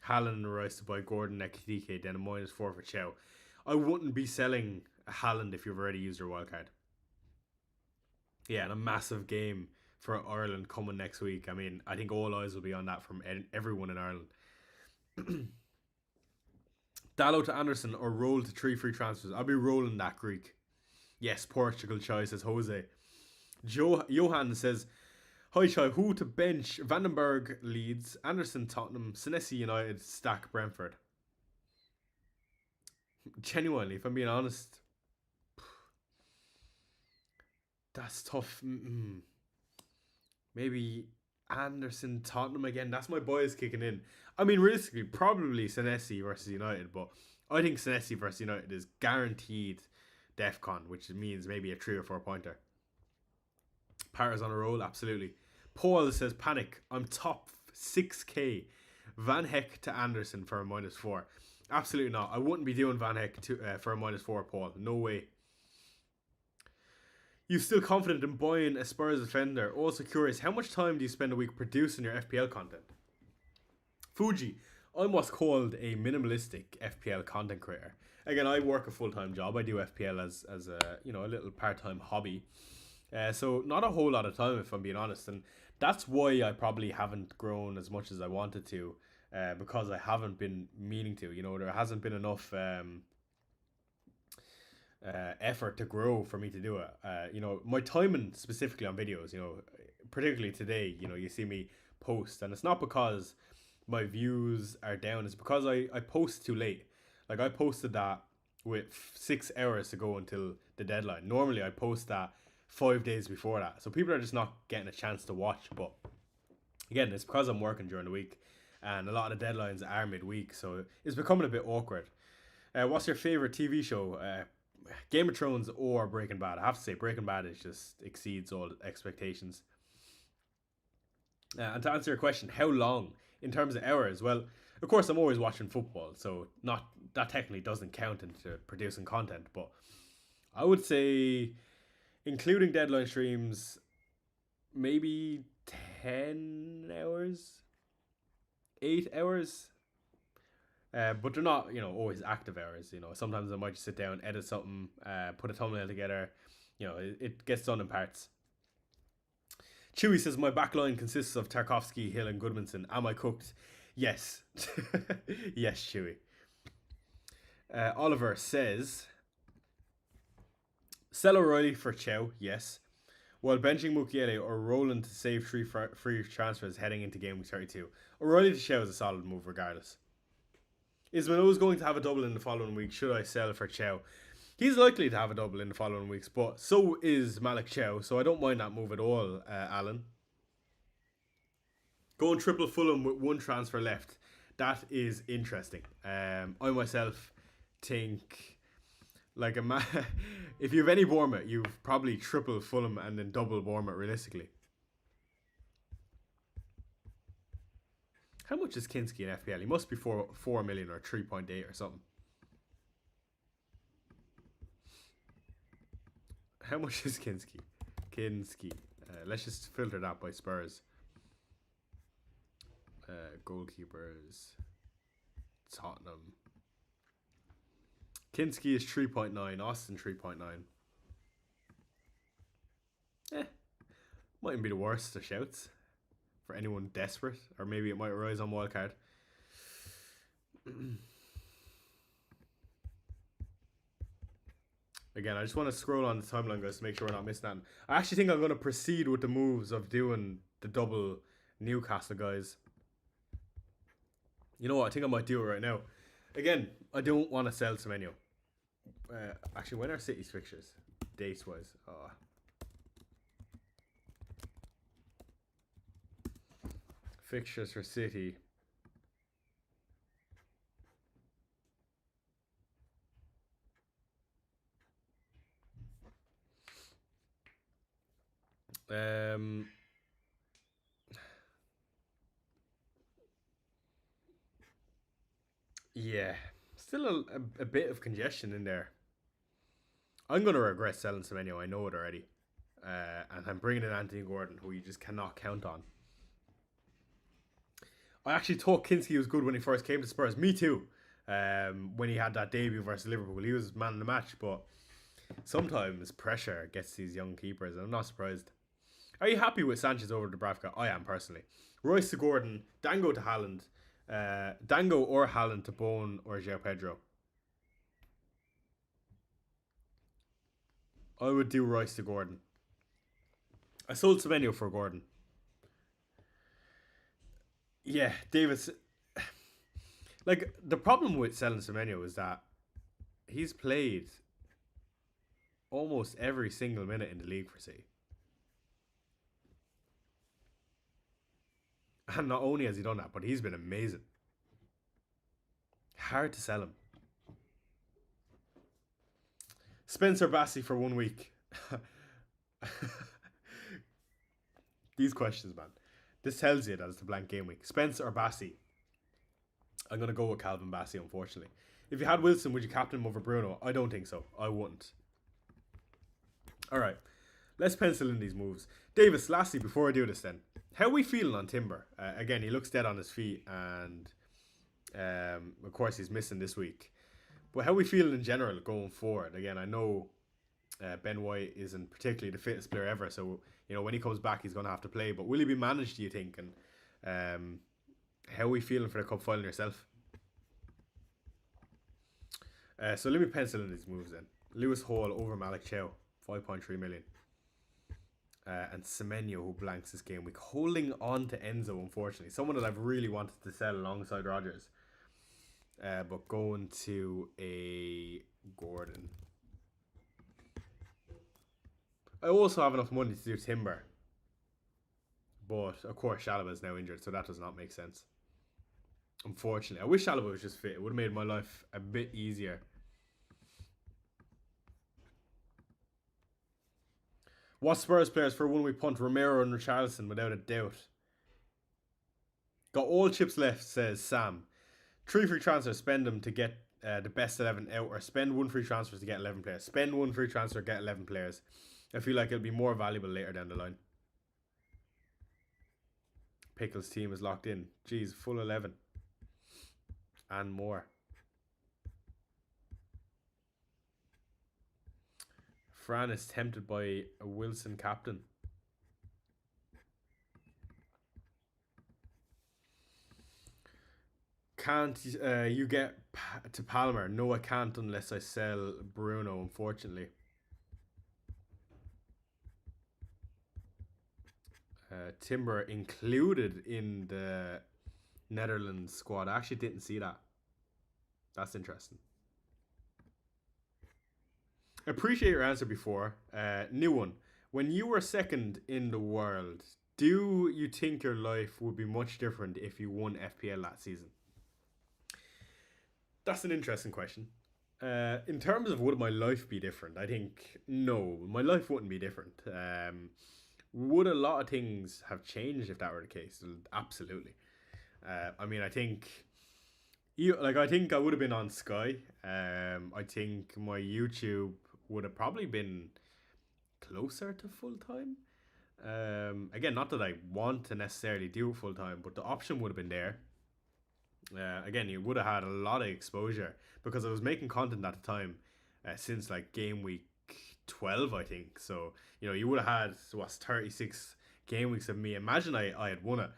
Haaland and Rice to buy Gordon at KDK, then a -4 for Chow? I wouldn't be selling Haaland if you've already used your wildcard. Yeah, and a massive game for Ireland coming next week. I mean, I think all eyes will be on that from everyone in Ireland. Dallo to Anderson or roll to 3 free transfers. I'll be rolling that Greek. Yes, Portugal Chai, says Jose. Johan says, hi Chai, who to bench? Vandenberg Leeds, Anderson Tottenham, Senesi United, stack Brentford. Genuinely, if I'm being honest, that's tough. Maybe Anderson Tottenham again. That's my boys kicking in. I mean, realistically, probably Senesi versus United, but I think Senesi versus United is guaranteed DEFCON, which means maybe a 3 or 4 pointer. Paris on a roll, absolutely. Paul says, panic, I'm top 6k. Van Heck to Anderson for a -4. Absolutely not. I wouldn't be doing Van Heck for a -4, Paul. No way. You still confident in buying a Spurs defender? Also curious, how much time do you spend a week producing your FPL content? Fuji, I'm what's called a minimalistic FPL content creator. Again, I work a full-time job. I do FPL as a a little part-time hobby. So not a whole lot of time, if I'm being honest, and that's why I probably haven't grown as much as I wanted to, because I haven't been meaning to. There hasn't been enough effort to grow for me to do it. My timing specifically on videos, particularly today, you see me post, and it's not because my views are down, it's because I post too late. Like, I posted that with 6 hours to go until the deadline. Normally I post that 5 days before that, so people are just not getting a chance to watch. But again, it's because I'm working during the week, and a lot of the deadlines are midweek, so it's becoming a bit awkward. What's your favorite TV show? Game of Thrones or Breaking Bad? I have to say Breaking Bad just exceeds all expectations. And to answer your question, how long in terms of hours? Well, of course, I'm always watching football, so not that technically doesn't count into producing content. But I would say, including deadline streams, maybe 10 hours, 8 hours. But they're not, always active hours. Sometimes I might just sit down, edit something, put a thumbnail together. It gets done in parts. Chewy says, my backline consists of Tarkovsky, Hill, and Goodmanson. Am I cooked? Yes. Yes, Chewy. Oliver says, sell O'Reilly for Chow, yes. While benching Mukiele or rolling to save free transfers heading into game week 32. O'Reilly to Chow is a solid move regardless. Is Mano's going to have a double in the following week? Should I sell for Chow? He's likely to have a double in the following weeks, but so is Malik Chow, so I don't mind that move at all, Alan. Going triple Fulham with one transfer left. That is interesting. I myself think, like, if you have any Bournemouth, you've probably triple Fulham and then double Bournemouth realistically. How much is Kinski in FPL? He must be 4 million or 3.8 or something. How much is Kinski? Let's just filter that by Spurs. Goalkeepers. Tottenham. Kinski is 3.9. Austin 3.9. Mightn't be the worst of shouts for anyone desperate, or maybe it might rise on wildcard. Again, I just want to scroll on the timeline, guys, to make sure we're not missing that. I actually think I'm going to proceed with the moves of doing the double Newcastle guys. You know what? I think I might do it right now. Again, I don't want to sell Semenyo. Actually, when are City's fixtures? Dates-wise. Oh. Fixtures for City. Yeah, still a bit of congestion in there. I'm going to regret selling Semenyo, I know it already. And I'm bringing in Anthony Gordon, who you just cannot count on. I actually thought Kinski was good when he first came to Spurs. Me too. When he had that debut versus Liverpool, he was man of the match. But sometimes pressure gets these young keepers, and I'm not surprised. Are you happy with Sanchez over Dubravka? I am, personally. Royce to Gordon, Dango to Haaland. Dango or Haaland to Bone or João Pedro. I would do Royce to Gordon. I sold Semenyo for Gordon. Yeah, Davis. Like, the problem with selling Semenyo is that he's played almost every single minute in the league for City. And not only has he done that, but he's been amazing. Hard to sell him. Spencer Bassey for 1 week. These questions, man. This tells you that it's the blank game week. Spence or Bassey? I'm going to go with Calvin Bassey, unfortunately. If you had Wilson, would you captain him over Bruno? I don't think so. I wouldn't. Alright. let's pencil in these moves. Davis, lastly, before I do this then, how are we feeling on Timber? Again, he looks dead on his feet, and of course he's missing this week. But how are we feeling in general going forward? Again, I know Ben White isn't particularly the fittest player ever, so when he comes back, he's going to have to play. But will he be managed, do you think? And how are we feeling for the cup final yourself? So let me pencil in these moves then. Lewis Hall over Malik Chow, 5.3 million. And Semenyo, who blanks this game week, holding on to Enzo, unfortunately. Someone that I've really wanted to sell alongside Rodgers. But going to a Gordon. I also have enough money to do Timber. But, of course, Shalaba is now injured, so that does not make sense. Unfortunately. I wish Shalaba was just fit. It would have made my life a bit easier. What Spurs players for a one-week punt? Romero and Richarlison, without a doubt. Got all chips left, says Sam. 3 free transfers, spend them to get the best 11 out, or spend 1 free transfer to get 11 players. Spend 1 free transfer, get 11 players. I feel like it'll be more valuable later down the line. Pickles' team is locked in. Jeez, full 11. And more. Fran is tempted by a Wilson captain. Can't you get to Palmer? No, I can't unless I sell Bruno, unfortunately. Timber included in the Netherlands squad. I actually didn't see that. That's interesting. Appreciate your answer before. New one. When you were second in the world, do you think your life would be much different if you won FPL that season? That's an interesting question. In terms of would my life be different, I think no, my life wouldn't be different. Would a lot of things have changed if that were the case? Absolutely. I mean, I think I would have been on Sky. I think my YouTube would have probably been closer to full time. Again, not that I want to necessarily do it full time, but the option would have been there. Again, you would have had a lot of exposure because I was making content at the time since like game week 12, I think. So, you would have had 36 game weeks of me. Imagine I had won it.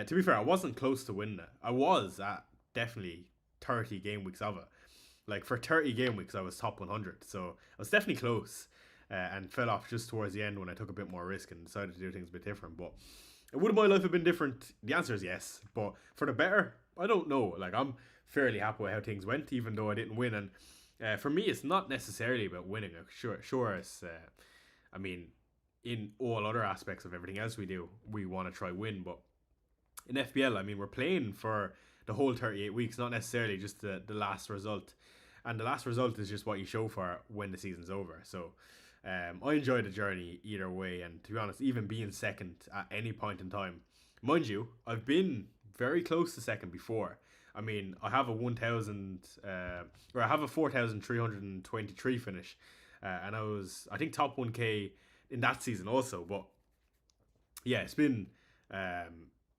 To be fair, I wasn't close to winning it. I was at definitely 30 game weeks of it. Like for 30 game weeks, I was top 100. So I was definitely close and fell off just towards the end when I took a bit more risk and decided to do things a bit different. But would my life have been different? The answer is yes. But for the better, I don't know. Like I'm fairly happy with how things went, even though I didn't win. And for me, it's not necessarily about winning. Sure, it's. I mean, in all other aspects of everything else we do, we want to try win. But in FPL, I mean, we're playing for the whole 38 weeks, not necessarily just the last result. And the last result is just what you show for when the season's over. So I enjoy the journey either way. And to be honest, even being second at any point in time, mind you, I've been very close to second before. I mean, I have a 1,000, or I have a 4,323 finish. And I was, I think, top 1K in that season also. But yeah, it's been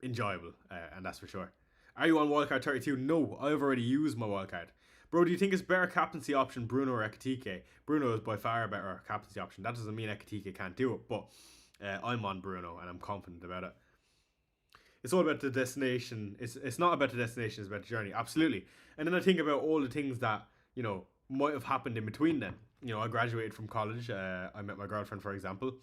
enjoyable, and that's for sure. Are you on wildcard 32? No, I've already used my wildcard. Bro, do you think it's better captaincy option Bruno or Ekitike? Bruno is by far a better captaincy option. That doesn't mean Ekitike can't do it, but I'm on Bruno and I'm confident about it. It's all about the destination. It's not about the destination, it's about the journey. Absolutely. And then I think about all the things that, might have happened in between then. I graduated from college. I met my girlfriend, for example.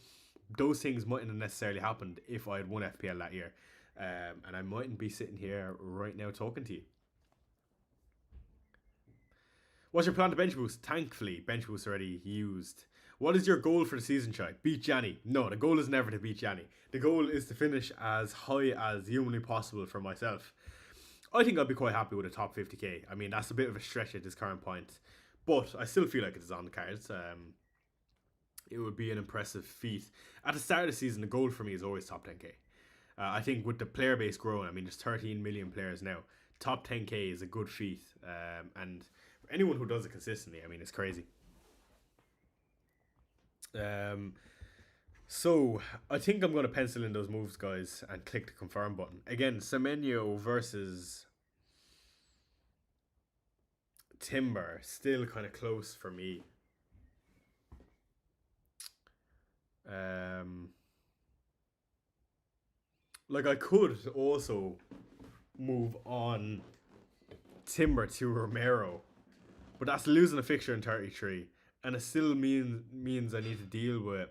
Those things mightn't have necessarily happened if I had won FPL that year. And I mightn't be sitting here right now talking to you. What's your plan to bench boost? Thankfully, bench boost already used. What is your goal for the season, Chai? Beat Gianni. No, the goal is never to beat Gianni. The goal is to finish as high as humanly possible for myself. I think I'd be quite happy with a top 50k. I mean, that's a bit of a stretch at this current point. But I still feel like it is on the cards. It would be an impressive feat. At the start of the season, the goal for me is always top 10k. I think with the player base growing, I mean, there's 13 million players now. Top 10k is a good feat. And anyone who does it consistently, I mean, it's crazy. So I think I'm going to pencil in those moves, guys, and click the confirm button. Again, Semenyo versus Timber, still kind of close for me. Like I could also move on Timber to Romero, but that's losing a fixture in 33, and it still means I need to deal with.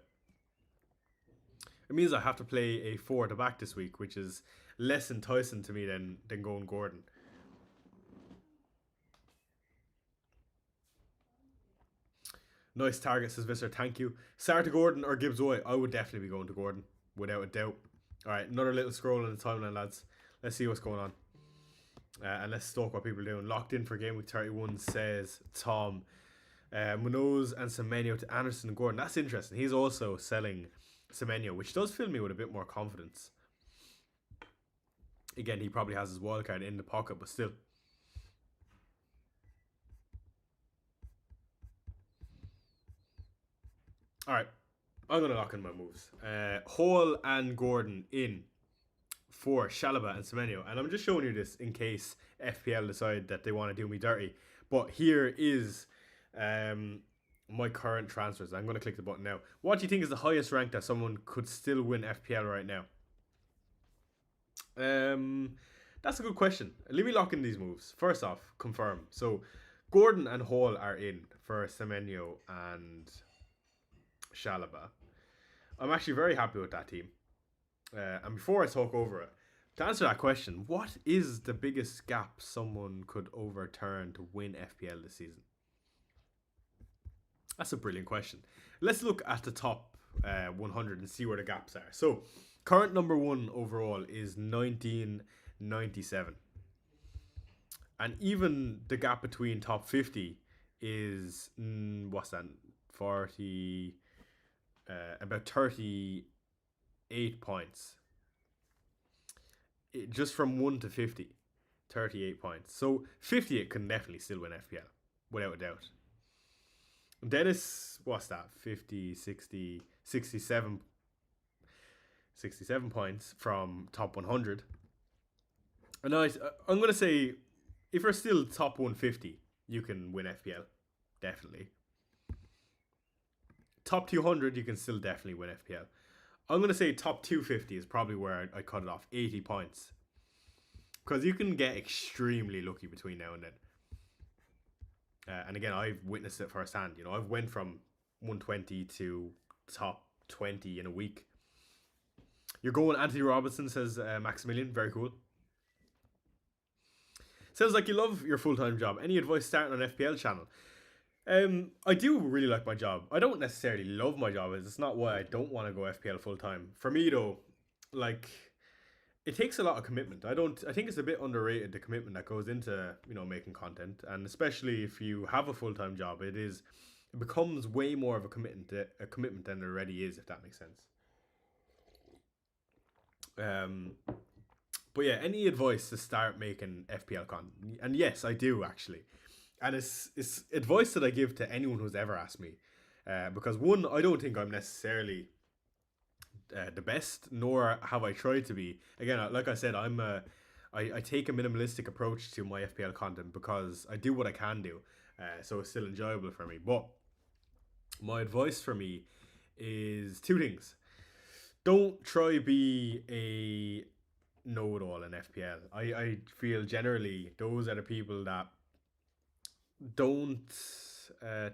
It means I have to play a 4 at the back this week, which is less enticing to me than going Gordon. Nice target, says Visser. Thank you. Sartre Gordon or Gibbs White? I would definitely be going to Gordon, without a doubt. Alright, another little scroll in the timeline, lads. Let's see what's going on. And let's stalk what people are doing. Locked in for game week 31, says Tom. Munoz and Semenyo to Anderson and Gordon. That's interesting. He's also selling Semenyo, which does fill me with a bit more confidence. Again, he probably has his wildcard in the pocket, but still. Alright, I'm going to lock in my moves. Hall and Gordon in for Shalaba and Semenyo. And I'm just showing you this in case FPL decide that they want to do me dirty. But here is my current transfers. I'm going to click the button now. What do you think is the highest rank that someone could still win FPL right now? That's a good question. Let me lock in these moves. First off, confirm. So Gordon and Hall are in for Semenyo and Shalaba. I'm actually very happy with that team. And before I talk over it, to answer that question, what is the biggest gap someone could overturn to win FPL this season? That's a brilliant question. Let's look at the top 100 and see where the gaps are. So, current number 1 overall is 1997. And even the gap between top 50 is, what's that, 40, about 38 points. Just from 1 to 50, 38 points. So 58 can definitely still win FPL, without a doubt. Dennis, what's that? 50, 60, 67 points from top 100. And I'm going to say, if you're still top 150, you can win FPL. Definitely. Top 200, you can still definitely win FPL. I'm going to say top 250 is probably where I cut it off. 80 points. Because you can get extremely lucky between now and then. And again, I've witnessed it firsthand. You know, I've went from 120 to top 20 in a week. You're going Anthony Robinson, says Maximilian. Very cool. Sounds like you love your full-time job. Any advice starting on FPL channel? I do really like my job. I don't necessarily love my job. It's not why I don't want to go FPL full-time. For me, though, like, it takes a lot of commitment. I think it's a bit underrated, the commitment that goes into, you know, making content, and especially if you have a full-time job, it becomes way more of a commitment than it already is, if that makes sense. But yeah, any advice to start making FPL content? And yes, I do actually, and it's advice that I give to anyone who's ever asked me, because one, I don't think I'm necessarily the best, nor have I tried to be. Again, like I said, I take a minimalistic approach to my FPL content because I do what I can do, so it's still enjoyable for me. But my advice for me is 2 things. Don't try be a know-it-all in FPL. I feel generally those are the people that don't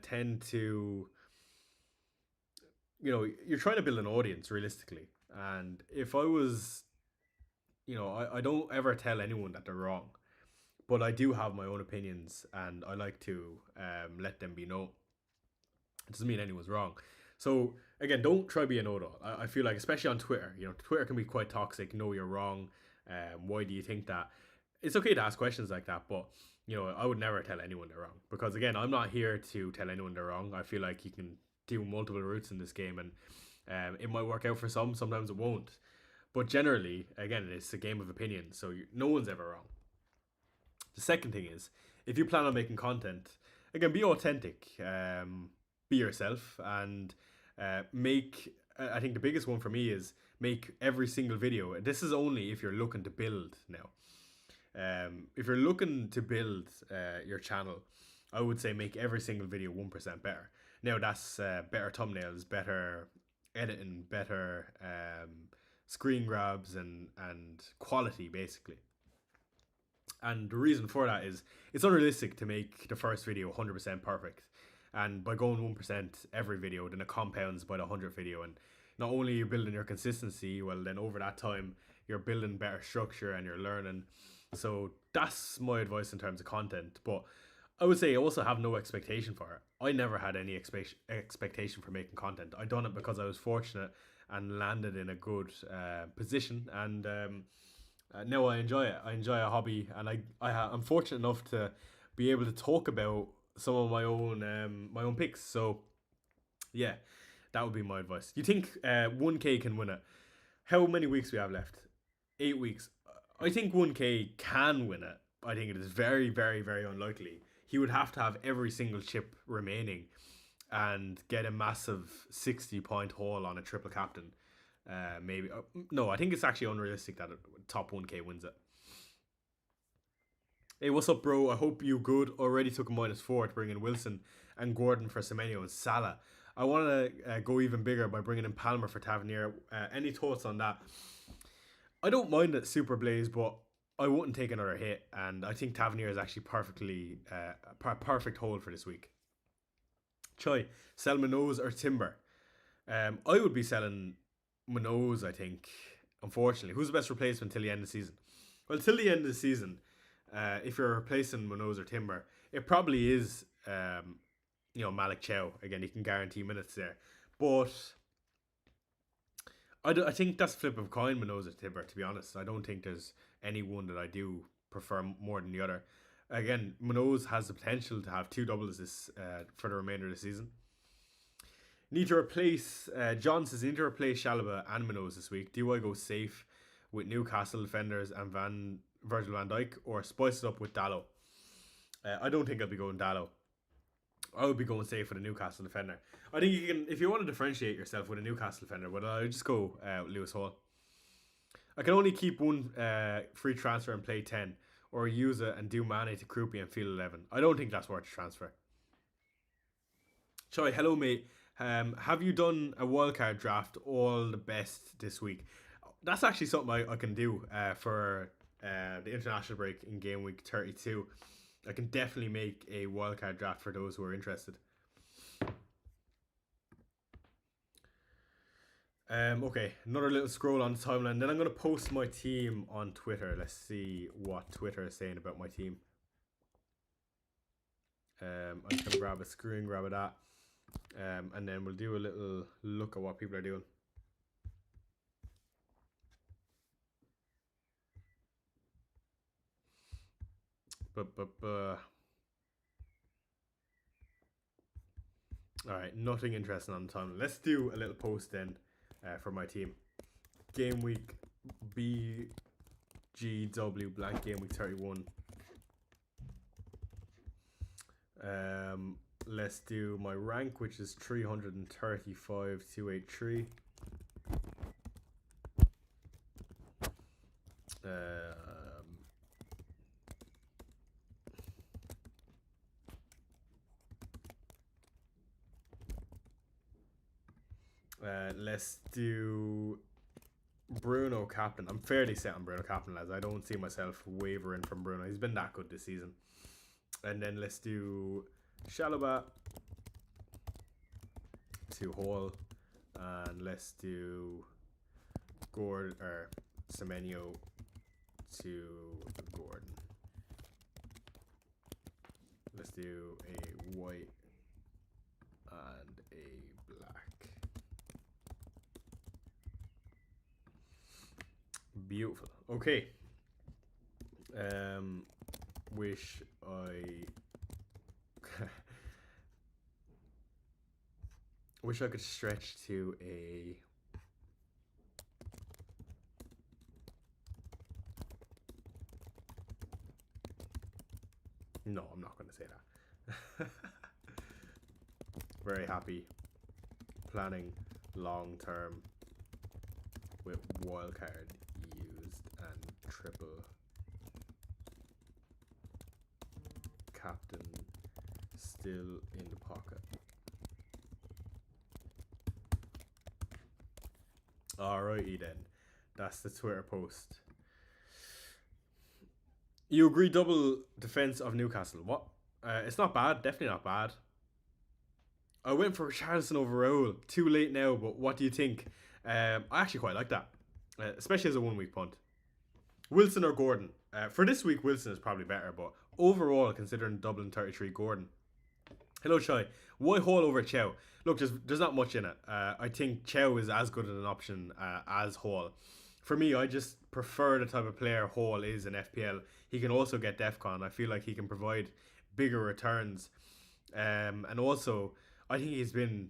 tend to, you know, you're trying to build an audience realistically. And if I was, you know, I don't ever tell anyone that they're wrong, but I do have my own opinions and I like to let them be known. It doesn't mean anyone's wrong. So again, don't try to be a know-it-all. I feel like, especially on Twitter, you know, Twitter can be quite toxic. No, you're wrong. Why do you think that? It's okay to ask questions like that, but you know, I would never tell anyone they're wrong, because again, I'm not here to tell anyone they're wrong. I feel like you can do multiple routes in this game, and it might work out for some. Sometimes it won't. But generally, again, it's a game of opinion, so no one's ever wrong. The second thing is, if you plan on making content, again, be authentic. Be yourself, and make I think the biggest one for me is make every single video. This is only if you're looking to build now. If you're looking to build your channel, I would say make every single video 1% better. Now that's better thumbnails, better editing, better screen grabs, and quality basically. And the reason for that is it's unrealistic to make the first video 100% perfect. And by going 1% every video, then it compounds by the 100th video. And not only are you building your consistency, well, then over that time, you're building better structure and you're learning. So that's my advice in terms of content. But I would say I also have no expectation for it. I never had any expectation for making content. I done it because I was fortunate and landed in a good position. And now I enjoy it. I enjoy a hobby, and I'm fortunate enough to be able to talk about some of my own picks. So yeah, that would be my advice. You think 1K can win it? How many weeks we have left? 8 weeks. I think 1K can win it. I think it is very, very, very unlikely. He would have to have every single chip remaining and get a massive 60-point haul on a triple captain. Maybe no, I think it's actually unrealistic that top 1K wins it. Hey, what's up, bro? I hope you good. Already took a -4 to bring in Wilson and Gordon for Semenyo and Salah. I want to go even bigger by bringing in Palmer for Tavernier. Any thoughts on that? I don't mind it, Super Blaze, but I wouldn't take another hit, and I think Tavernier is actually perfectly perfect hold for this week. Choi, sell Minoz or Timber? I would be selling Minoz, I think, unfortunately. Who's the best replacement till the end of the season? Well, till the end of the season, if you're replacing Minoz or Timber, it probably is, Malik Chow. Again, you can guarantee minutes there. But I think that's flip of coin, Minoz or Timber, to be honest. I don't think there's any one that I do prefer more than the other. Again, Minoz has the potential to have 2 doubles this for the remainder of the season. Need to replace, John says, need to replace Shalaba and Minoz this week. Do I go safe with Newcastle defenders and Virgil van Dijk, or spice it up with Dallo? I don't think I'll be going Dallo. I would be going safe with a Newcastle defender. I think you can, if you want to differentiate yourself with a Newcastle defender, but I would just go Lewis Hall. I can only keep one free transfer and play 10, or use it and do Mane to Krupi and field 11. I don't think that's worth a transfer. Sorry, hello mate. Have you done a wildcard draft? All the best this week. That's actually something I can do for the international break in game week 32. I can definitely make a wildcard draft for those who are interested. Okay, another little scroll on the timeline. Then I'm going to post my team on Twitter. Let's see what Twitter is saying about my team. I'm just going to grab a screen grab of that. And then we'll do a little look at what people are doing. Alright, nothing interesting on the timeline. Let's do a little post then for my team. Game week BGW blank game week 31. Let's do my rank, which is 335,283. Let's do Bruno captain. I'm fairly set on Bruno captain, lads. I don't see myself wavering from Bruno. He's been that good this season. And then let's do Shalaba to Hall, and let's do Semenyo to Gordon. Let's do a white and a black. Beautiful. Okay. Wish I could stretch to a no, I'm not going to say that. Very happy planning long term with wildcard used and triple captain still in the pocket. Alrighty then. That's the Twitter post. You agree double defense of Newcastle. What? It's not bad. Definitely not bad. I went for Richarlison over Raul. Too late now, but what do you think? I actually quite like that. Especially as a 1 week punt. Wilson or Gordon? For this week, Wilson is probably better, but overall, considering Dublin 33, Gordon. Hello, Chai. Why Hall over Chow? Look, there's not much in it. I think Chow is as good an option as Hall. For me, I just prefer the type of player Hall is in FPL. He can also get DEFCON. I feel like he can provide bigger returns. And also, I think he's been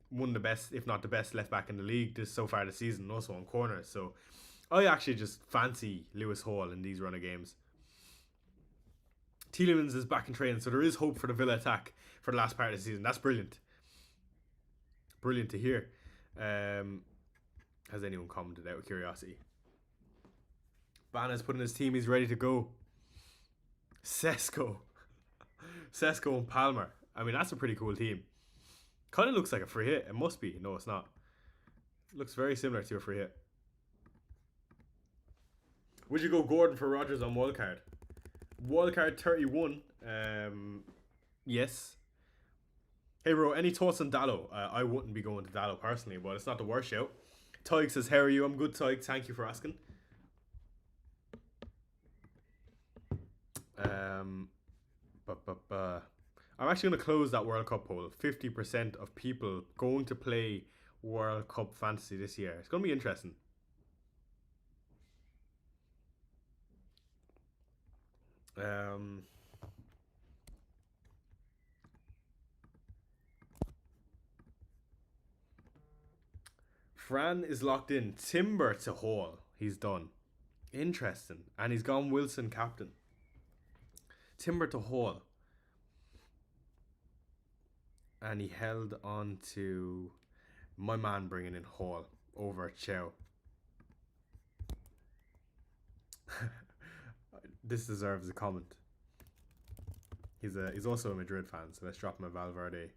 one of the best, if not the best, left back in the league so far this season, also on corners. So I actually just fancy Lewis Hall in these run of games. Tielemans is back in training, so there is hope for the Villa attack for the last part of the season. That's brilliant. Brilliant to hear. Has anyone commented out of curiosity? Banna's put in his team. He's ready to go. Sesko and Palmer. I mean, that's a pretty cool team. Kind of looks like a free hit. It must be. No, it's not. Looks very similar to a free hit. Would you go Gordon for Rodgers on wildcard? Wildcard 31. Yes. Hey bro, any thoughts on Dallo? I wouldn't be going to Dallo personally, but it's not the worst shout. Tyke says, how are you? I'm good, Tyke. Thank you for asking. I'm actually going to close that World Cup poll. 50% of people going to play World Cup Fantasy this year. It's going to be interesting. Fran is locked in. Timber to Hall. He's done. Interesting. And he's gone Wilson captain. Timber to Hall. And he held on to my man bringing in Hall over Chow. This deserves a comment. He's also a Madrid fan, so let's drop him a Valverde.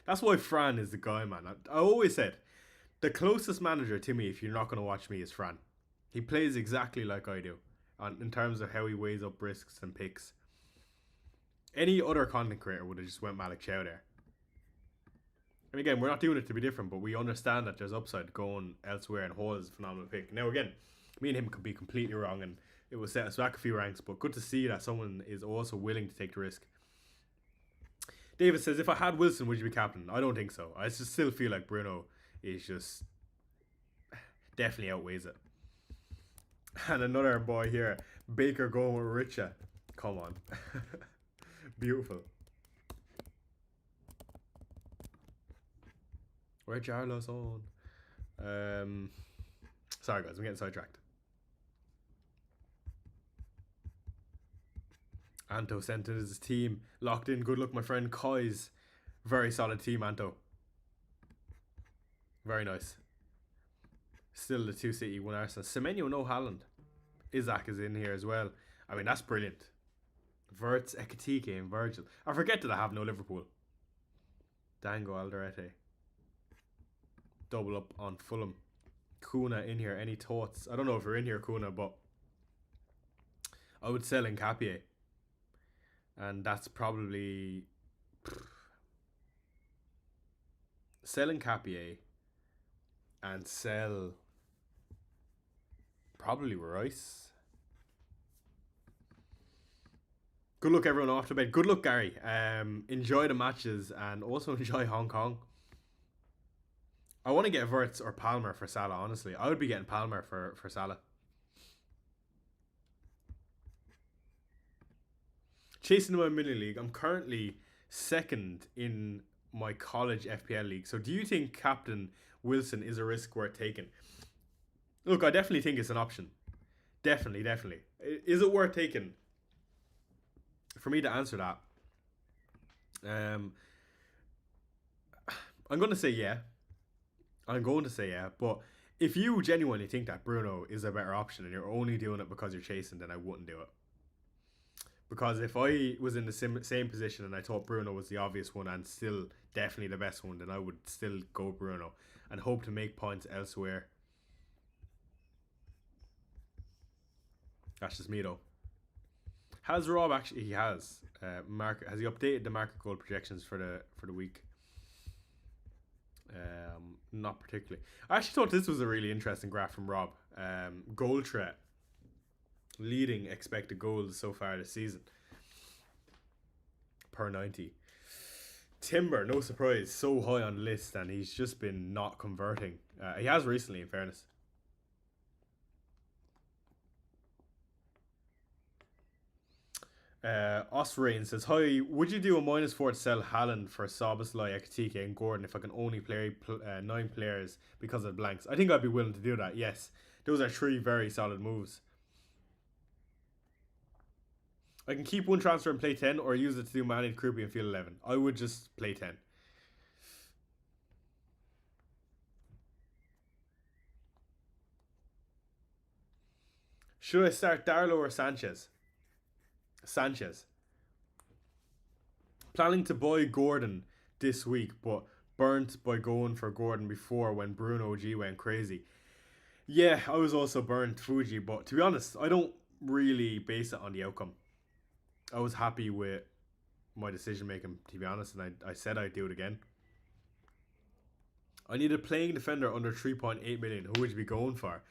That's why Fran is the guy, man. I always said, the closest manager to me, if you're not going to watch me, is Fran. He plays exactly like I do, in terms of how he weighs up risks and picks. Any other content creator would have just went Malik Chow there. And again, we're not doing it to be different, but we understand that there's upside going elsewhere, and Hall is a phenomenal pick. Now again, me and him could be completely wrong, and it will set us back a few ranks, but good to see that someone is also willing to take the risk. David says, if I had Wilson, would you be captain? I don't think so. I just still feel like Bruno is just definitely outweighs it. And another boy here, Baker going with Richa. Come on. Beautiful. Richarlison. Sorry guys, I'm getting sidetracked. Anto sent in his team. Locked in. Good luck, my friend. Kai's. Very solid team, Anto. Very nice. Still the 2 City, 1 Arsenal. Semenyo, no Haaland. Isaac is in here as well. I mean, that's brilliant. Verts, Ekatike and Virgil. I forget that I have no Liverpool. Dango Alderete. Double up on Fulham. Kuna in here. Any thoughts? I don't know if you're in here, Kuna, but I would sell Nkapie. And that's probably sell Nkapie and sell probably Rice. Good luck everyone off to bed. Good luck, Gary. Enjoy the matches and also enjoy Hong Kong. I want to get Verts or Palmer for Salah, honestly. I would be getting Palmer for Salah. Chasing my mini league. I'm currently second in my college FPL league. So do you think Captain Wilson is a risk worth taking? Look, I definitely think it's an option. Definitely, definitely. Is it worth taking? For me to answer that, I'm going to say yeah. I'm going to say yeah, but if you genuinely think that Bruno is a better option and you're only doing it because you're chasing, then I wouldn't do it. Because if I was in the same position and I thought Bruno was the obvious one and still definitely the best one, then I would still go Bruno and hope to make points elsewhere. That's just me though. Has Rob actually? He has. Has he updated the market goal projections for the week? Not particularly. I actually thought this was a really interesting graph from Rob. Goal threat, leading expected goals so far this season per 90. Timber, no surprise, so high on the list, and he's just been not converting. He has recently, in fairness. Osrain says, hi, would you do a -4 to sell Haaland for Soboslai, Ekatike and Gordon if I can only play 9 players because of blanks? I think I'd be willing to do that, yes. Those are 3 very solid moves. I can keep one transfer and play 10 or use it to do manage Krupi and field 11. I would just play 10. Should I start Darlow or Sanchez? Sanchez. Planning to buy Gordon this week, but burnt by going for Gordon before when Bruno G went crazy. Yeah, I was also burnt Fuji, but to be honest, I don't really base it on the outcome. I was happy with my decision making, to be honest, and I said I'd do it again. I need a playing defender under 3.8 million. Who would you be going for?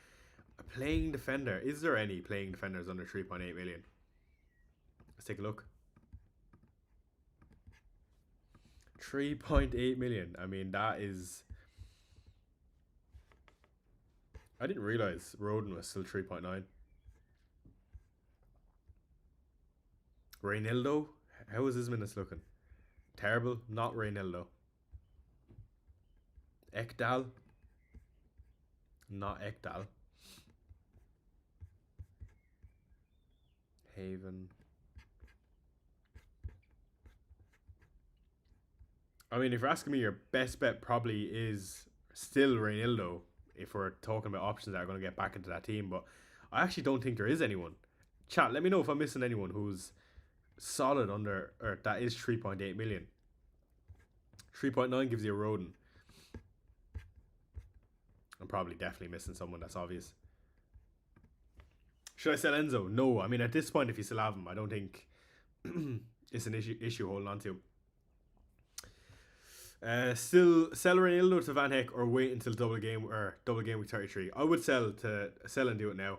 A playing defender. Is there any playing defenders under 3.8 million? Let's take a look. 3.8 million. I mean, that is... I didn't realise Roden was still 3.9. Reynaldo? How is his minutes looking? Terrible. Not Reynaldo. Ekdal? Not Ekdal. Haven. I mean, if you're asking me, your best bet probably is still Reynaldo if we're talking about options that are going to get back into that team, but I actually don't think there is anyone. Chat, let me know if I'm missing anyone who's solid under, or that is 3.8 million. 3.9 gives you a Roden. I'm probably definitely missing someone, that's obvious. Should I sell Enzo? No, I mean at this point if you still have him, I don't think it's an issue holding on to. Still sell Reynaldo to Van Heck or wait until double game week 33. I would sell and do it now.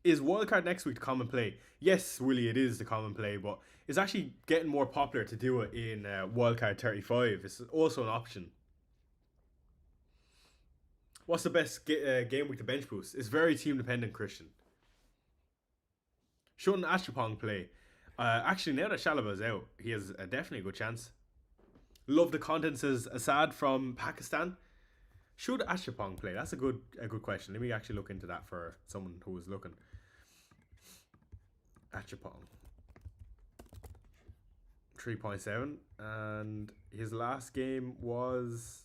Is wildcard next week the common play? Yes, Willie, it is the common play, but it's actually getting more popular to do it in wildcard 35. It's also an option. What's the best game week to bench boost? It's very team dependent, Christian. Shouldn't Ashapong play? Actually, now that Shalaba's out, he has definitely a good chance. Love the content, says Assad from Pakistan. Should Ashapong play? That's a good question. Let me actually look into that for someone who was looking. Achapong 3.7 and his last game was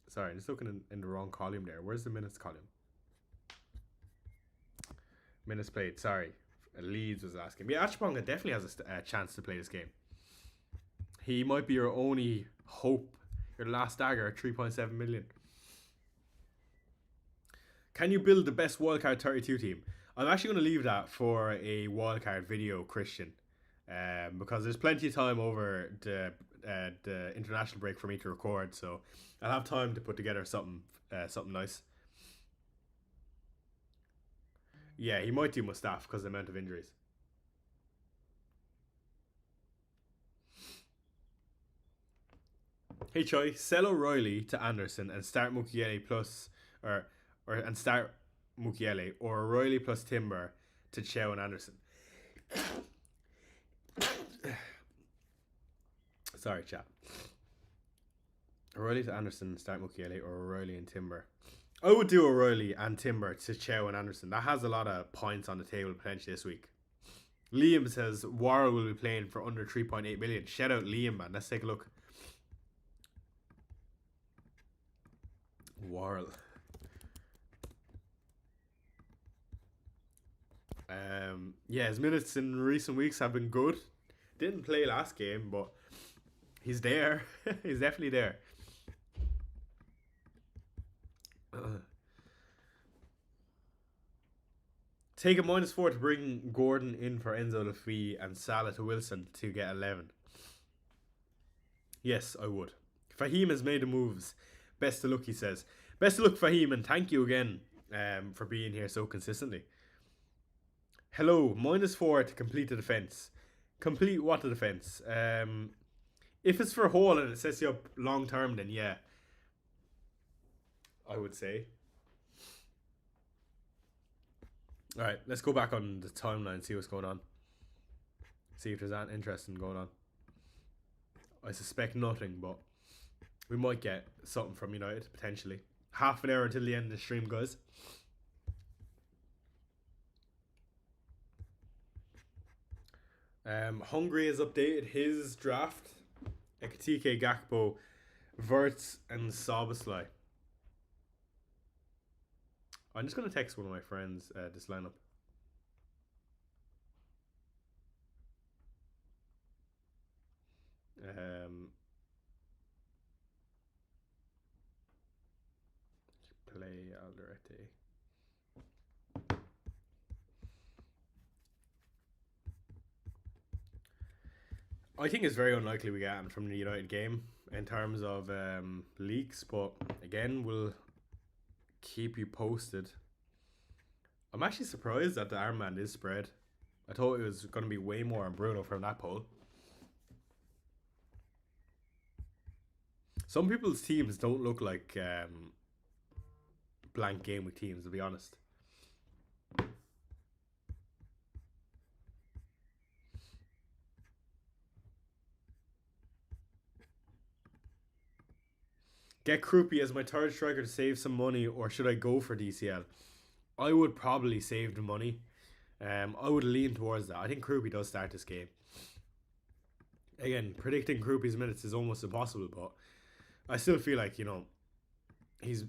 sorry, I'm just looking in the wrong column there. Where's the minutes column? Minutes played, sorry. Leeds was the last game. Yeah, Achapong definitely has a chance to play this game. He might be your only hope, your last dagger at 3.7 million. Can you build the best wildcard 32 team? I'm actually going to leave that for a wildcard video, Christian, because there's plenty of time over the international break for me to record, so I'll have time to put together something nice. Yeah, he might do Mustaf because of the amount of injuries. Hey Choi, sell O'Reilly to Anderson and start Mukiele plus and start Mukiele or O'Reilly plus Timber to Chow and Anderson. Sorry, chap. O'Reilly to Anderson and start Mukiele or O'Reilly and Timber. I would do O'Reilly and Timber to Chow and Anderson. That has a lot of points on the table potentially this week. Liam says Warrell will be playing for under 3.8 million. Shout out Liam, man. Let's take a look. Warrell. Yeah, his minutes in recent weeks have been good. Didn't play last game, but he's there. He's definitely there. Take a -4 to bring Gordon in for Enzo Lafee and Salah to Wilson to get 11. Yes, I would. Fahim has made the moves. Best of luck, he says. Best of luck, Fahim, and thank you again for being here so consistently. Hello, -4 to complete the defense. Complete what the defense? If it's for Hall and it sets you up long term, then yeah, I would say. Alright, let's go back on the timeline and see what's going on. See if there's anything interesting going on. I suspect nothing, but we might get something from United, potentially. Half an hour until the end of the stream, guys. Hungary has updated his draft. Ekatike, Gakpo, Verts, and Soboslai. I'm just going to text one of my friends this lineup. Play Alderete. I think it's very unlikely we get him from the United game in terms of leaks, but again, we'll keep you posted. I'm actually surprised that the armband is spread. I thought it was going to be way more on Bruno from that poll. Some people's teams don't look like blank game week teams, to be honest. Get Krupi as my third striker to save some money, or should I go for DCL? I would probably save the money. I would lean towards that. I think Krupi does start this game. Again, predicting Krupi's minutes is almost impossible, but I still feel like, you know, he's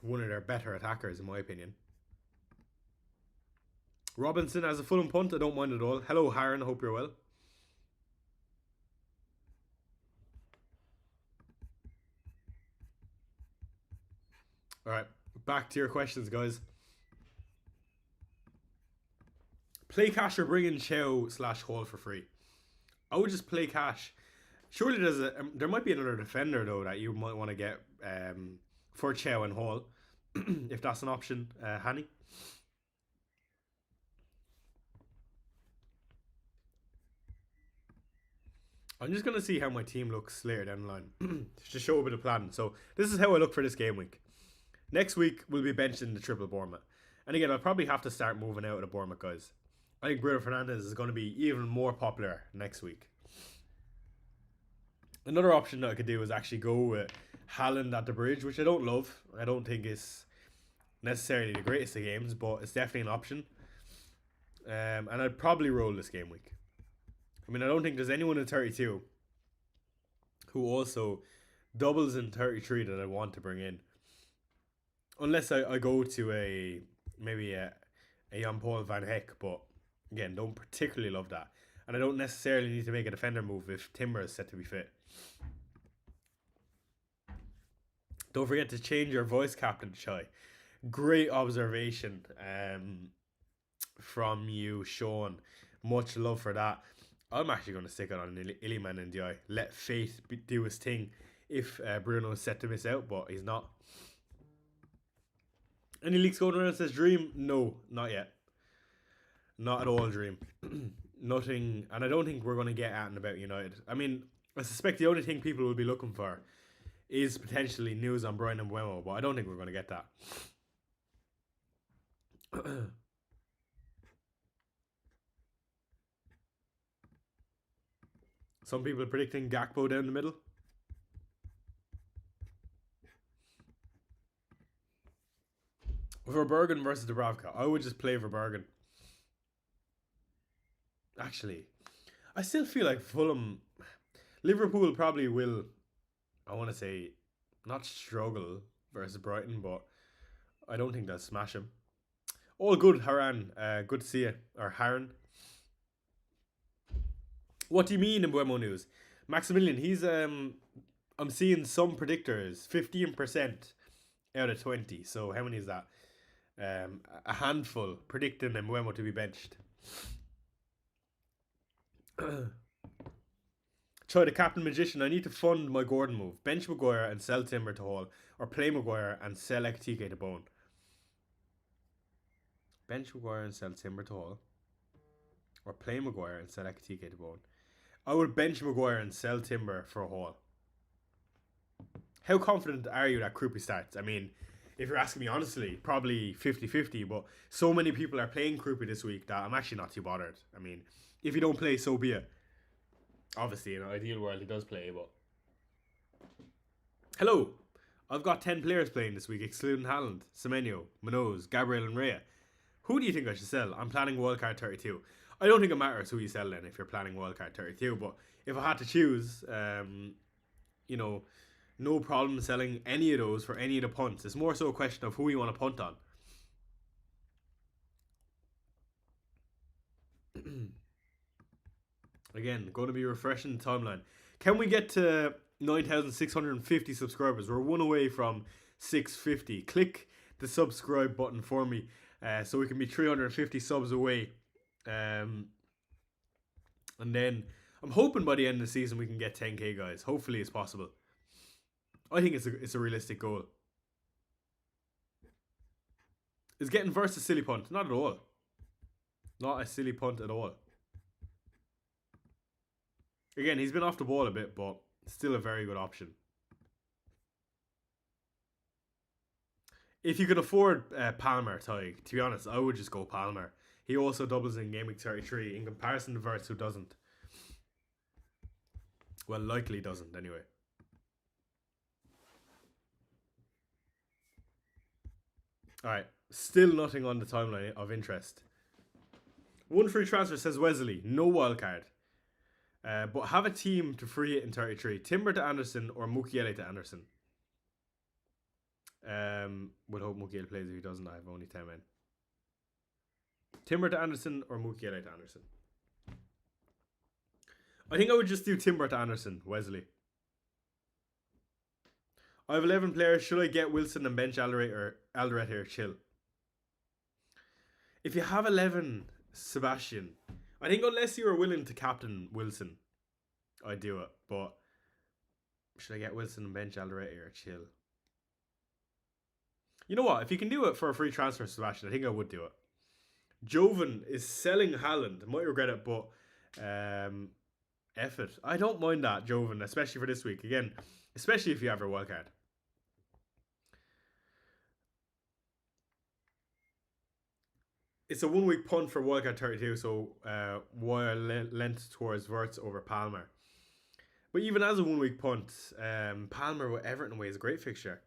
one of their better attackers, in my opinion. Robinson has a Fulham punt. I don't mind at all. Hello, Harren. I hope you're well. Alright, back to your questions, guys. Play cash or bring in Chow / Hall for free. I would just play cash. Surely there might be another defender though that you might want to get for Chow and Hall, if that's an option, Hanny. I'm just gonna see how my team looks later down the line to show a bit of plan. So this is how I look for this game week. Next week we'll be benching the triple Bournemouth, and again I'll probably have to start moving out of the Bournemouth guys. I think Bruno Fernandes is going to be even more popular next week. Another option that I could do is actually go with Haaland at the bridge, which I don't love. I don't think it's necessarily the greatest of games, but it's definitely an option. And I'd probably roll this game week. I mean, I don't think there's anyone in 32 who also doubles in 33 that I want to bring in. Unless I go to maybe a Jan-Paul van Heck, but again, don't particularly love that. And I don't necessarily need to make a defender move if Timber is set to be fit. Don't forget to change your voice, Captain Chai. Great observation from you, Sean. Much love for that. I'm actually going to stick it on Iliman and Diai. Let fate do his thing if Bruno is set to miss out, but he's not. Any leaks going around says Dream? No, not yet. Not at all, Dream. Nothing, and I don't think we're going to get at and about United. I mean, I suspect the only thing people will be looking for is potentially news on Brian and Mbeumo, but I don't think we're going to get that. Some people are predicting Gakpo down the middle. Verbergen versus Dubravka. I would just play Verbergen. Actually, I still feel like Liverpool probably will, I want to say, not struggle versus Brighton, but I don't think they'll smash him. All good, Haran. Good to see you. Or Haran. What do you mean in Mbeumo news? Maximilian, he's I'm seeing some predictors 15% out of 20. So how many is that? A handful predicting Mbeumo to be benched. Try the Captain Magician. I need to fund my Gordon move. Bench Maguire and sell Timber to Hall, or play Maguire and sell Ekitike to Bone. Bench Maguire and sell Timber to Hall, or play Maguire and sell Ekitike to Bone. I would bench Maguire and sell Timber for a Hall. How confident are you that Krupi starts? I mean, if you're asking me honestly, probably 50-50, but so many people are playing Krupi this week that I'm actually not too bothered. I mean, if you don't play, so be it. Obviously, in an ideal world, he does play, but... Hello! I've got 10 players playing this week, excluding Haaland, Semenyo, Munoz, Gabriel and Rhea. Who do you think I should sell? I'm planning wildcard 32. I don't think it matters who you sell then if you're planning wildcard 32, but if I had to choose, you know, no problem selling any of those for any of the punts. It's more so a question of who you want to punt on. Again, going to be refreshing the timeline. Can we get to 9,650 subscribers? We're one away from 650. Click the subscribe button for me so we can be 350 subs away. And then I'm hoping by the end of the season we can get 10k, guys. Hopefully it's possible. I think it's a realistic goal. Is getting versus a silly punt? Not at all. Not a silly punt at all. Again, he's been off the ball a bit, but still a very good option. If you could afford Palmer, Ty, to be honest, I would just go Palmer. He also doubles in Game Week 33 in comparison to Verts, who doesn't. Well, likely doesn't, anyway. Alright, still nothing on the timeline of interest. One free transfer, says Wesley. No wildcard. But have a team to free it in 33. Timber to Anderson or Mukiele to Anderson. Would hope Mukiele plays. If he doesn't, I have only 10 men. Timber to Anderson or Mukiele to Anderson. I think I would just do Timber to Anderson, Wesley. I have 11 players. Should I get Wilson and bench Alderete here? Chill. If you have 11, Sebastian, I think unless you are willing to captain Wilson, I'd do it. But should I get Wilson and bench Alderete or chill? You know what? If you can do it for a free transfer, Sebastian, I think I would do it. Joven is selling Haaland. Might regret it, but F it. I don't mind that, Joven, especially for this week. Again, especially if you have a wildcard. It's a 1 week punt for wildcard 32, so wire lent towards Verts over Palmer. But even as a 1 week punt, Palmer with Everton away is a great fixture.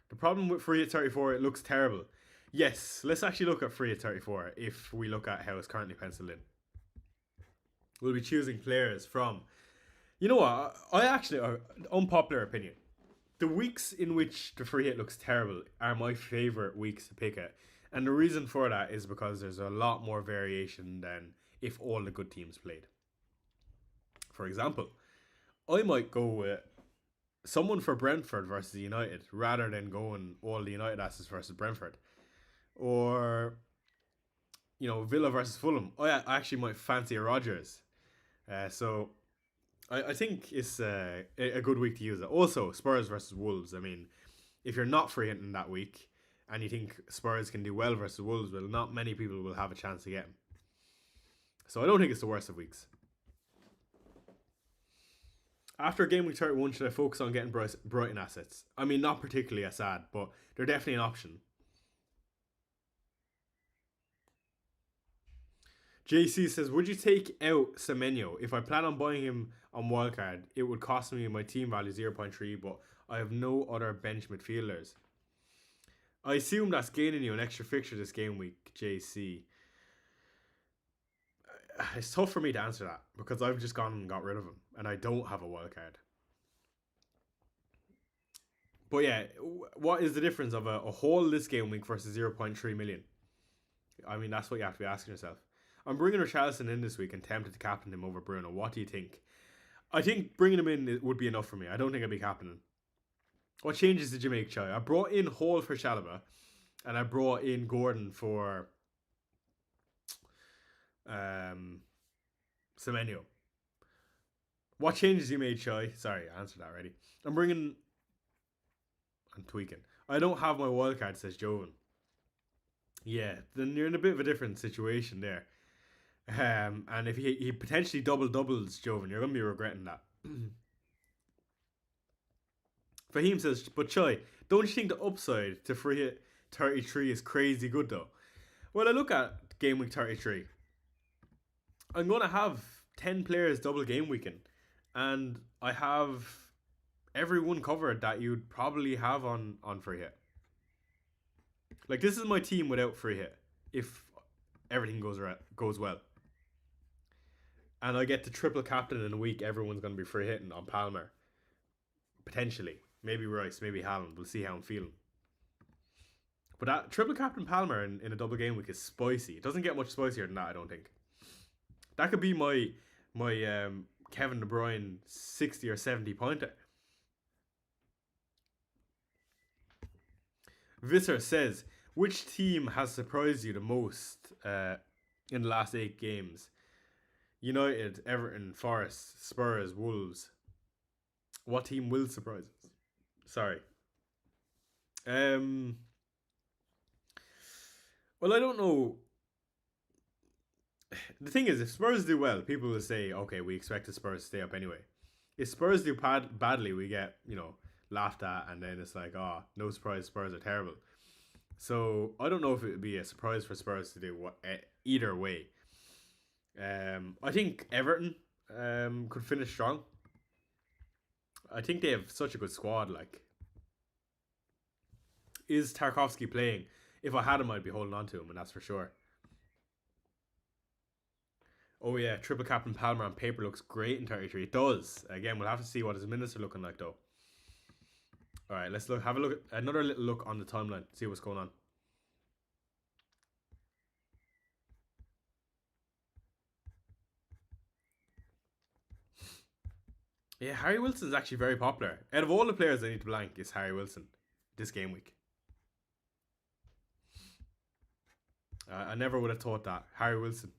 The problem with free at 34, it looks terrible. Yes, let's actually look at free at 34 if we look at how it's currently penciled in. We'll be choosing players from... You know what? I actually... unpopular opinion. The weeks in which the free hit looks terrible are my favourite weeks to pick at. And the reason for that is because there's a lot more variation than if all the good teams played. For example, I might go with someone for Brentford versus United rather than going all the United assets versus Brentford. Or, you know, Villa versus Fulham. I actually might fancy a Rodgers. So I think it's a good week to use it. Also, Spurs versus Wolves. I mean, if you're not free hitting that week and you think Spurs can do well versus Wolves, well, not many people will have a chance to get them. So I don't think it's the worst of weeks. After game week 31, should I focus on getting Brighton assets? I mean, not particularly a sad, but they're definitely an option. JC says, would you take out Semenyo? If I plan on buying him on wildcard, it would cost me my team value 0.3, but I have no other bench midfielders. I assume that's gaining you an extra fixture this game week, JC. It's tough for me to answer that because I've just gone and got rid of him and I don't have a wildcard. But yeah, what is the difference of a whole this game week versus 0.3 million? I mean, that's what you have to be asking yourself. I'm bringing Richarlison in this week and tempted to captain him over Bruno. What do you think? I think bringing him in would be enough for me. I don't think I'd be captaining. What changes did you make, Chai? I brought in Hall for Chalobah and I brought in Gordon for Semenyo. What changes you made, Chai? Sorry, I answered that already. I'm tweaking. I don't have my wildcard, says Joven. Yeah, then you're in a bit of a different situation there. And if he potentially doubles Joven, you're going to be regretting that. Fahim says, but Chai, don't you think the upside to free hit 33 is crazy good though? Well, I look at game week 33. I'm going to have 10 players double game weekend. And I have everyone covered that you'd probably have on free hit. Like, this is my team without free hit. If everything goes well. And I get to triple captain in a week, everyone's going to be free hitting on Palmer. Potentially. Maybe Rice, maybe Haaland. We'll see how I'm feeling. But that triple captain Palmer in a double game week is spicy. It doesn't get much spicier than that, I don't think. That could be my Kevin De Bruyne 60 or 70 pointer. Visser says, which team has surprised you the most in the last 8 games? United, Everton, Forest, Spurs, Wolves. What team will surprise us? Sorry. Well, I don't know. The thing is, if Spurs do well, people will say, okay, we expect the Spurs to stay up anyway. If Spurs do badly, we get, laughed at, and then it's like, oh, no surprise, Spurs are terrible. So I don't know if it would be a surprise for Spurs to do either way. I think Everton could finish strong. I think they have such a good squad. Like, is Tarkowski playing? If I had him, I'd be holding on to him, and that's for sure. Oh yeah, triple captain Palmer on paper looks great in 33. It does. Again, we'll have to see what his minutes are looking like though. All right, let's have a look at another little look on the timeline. See what's going on. Yeah, Harry Wilson is actually very popular. Out of all the players I need to blank, is Harry Wilson this game week. I never would have thought that. Harry Wilson.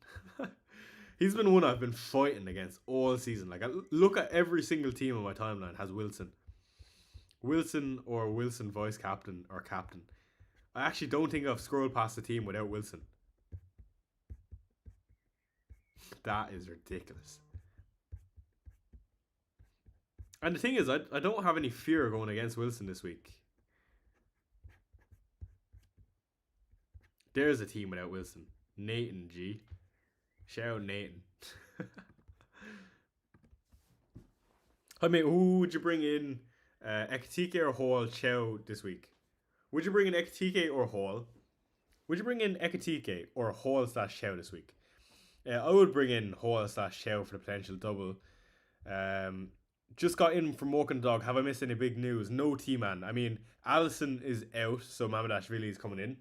He's been one I've been fighting against all season. Like, I look at every single team on my timeline has Wilson. Wilson or Wilson vice captain or captain. I actually don't think I've scrolled past the team without Wilson. That is ridiculous. And the thing is, I don't have any fear going against Wilson this week. There's a team without Wilson. Nathan G. Shout out Nathan. I mean, who would you bring in? Ekatike or Hall Chow this week? Would you bring in Ekatike or Hall? Would you bring in Ekatike or Hall / Chow this week? I would bring in Hall / Chow for the potential double. Just got in from walking the dog. Have I missed any big news? No, T-Man. I mean, Allison is out, so Mamadashvili is coming in.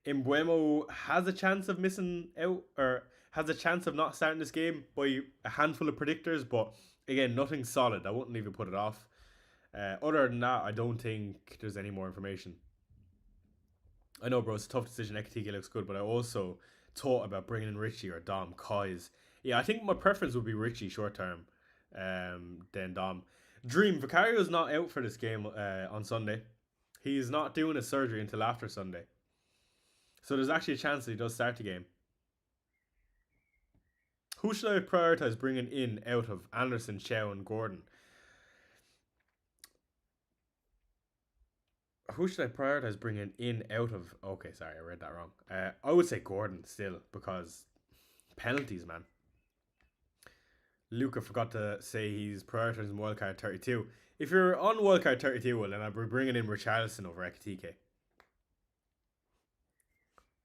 Mbuemo has a chance of missing out, or has a chance of not starting this game by a handful of predictors, but again, nothing solid. I wouldn't even put it off. Other than that, I don't think there's any more information. I know, bro, it's a tough decision. Ekatike looks good, but I also thought about bringing in Richie or Dom Kais. Yeah, I think my preference would be Richie short term than Dom. Dream, Vicario's not out for this game on Sunday. He's not doing his surgery until after Sunday. So there's actually a chance that he does start the game. Who should I prioritise bringing in out of Anderson, Chow, and Gordon? Who should I prioritise bringing in out of... Okay, sorry, I read that wrong. I would say Gordon still, because penalties, man. Luca forgot to say he's prioritising wildcard 32. If you're on wildcard 32, well, then I'll be bringing in Richarlison over Ekitike.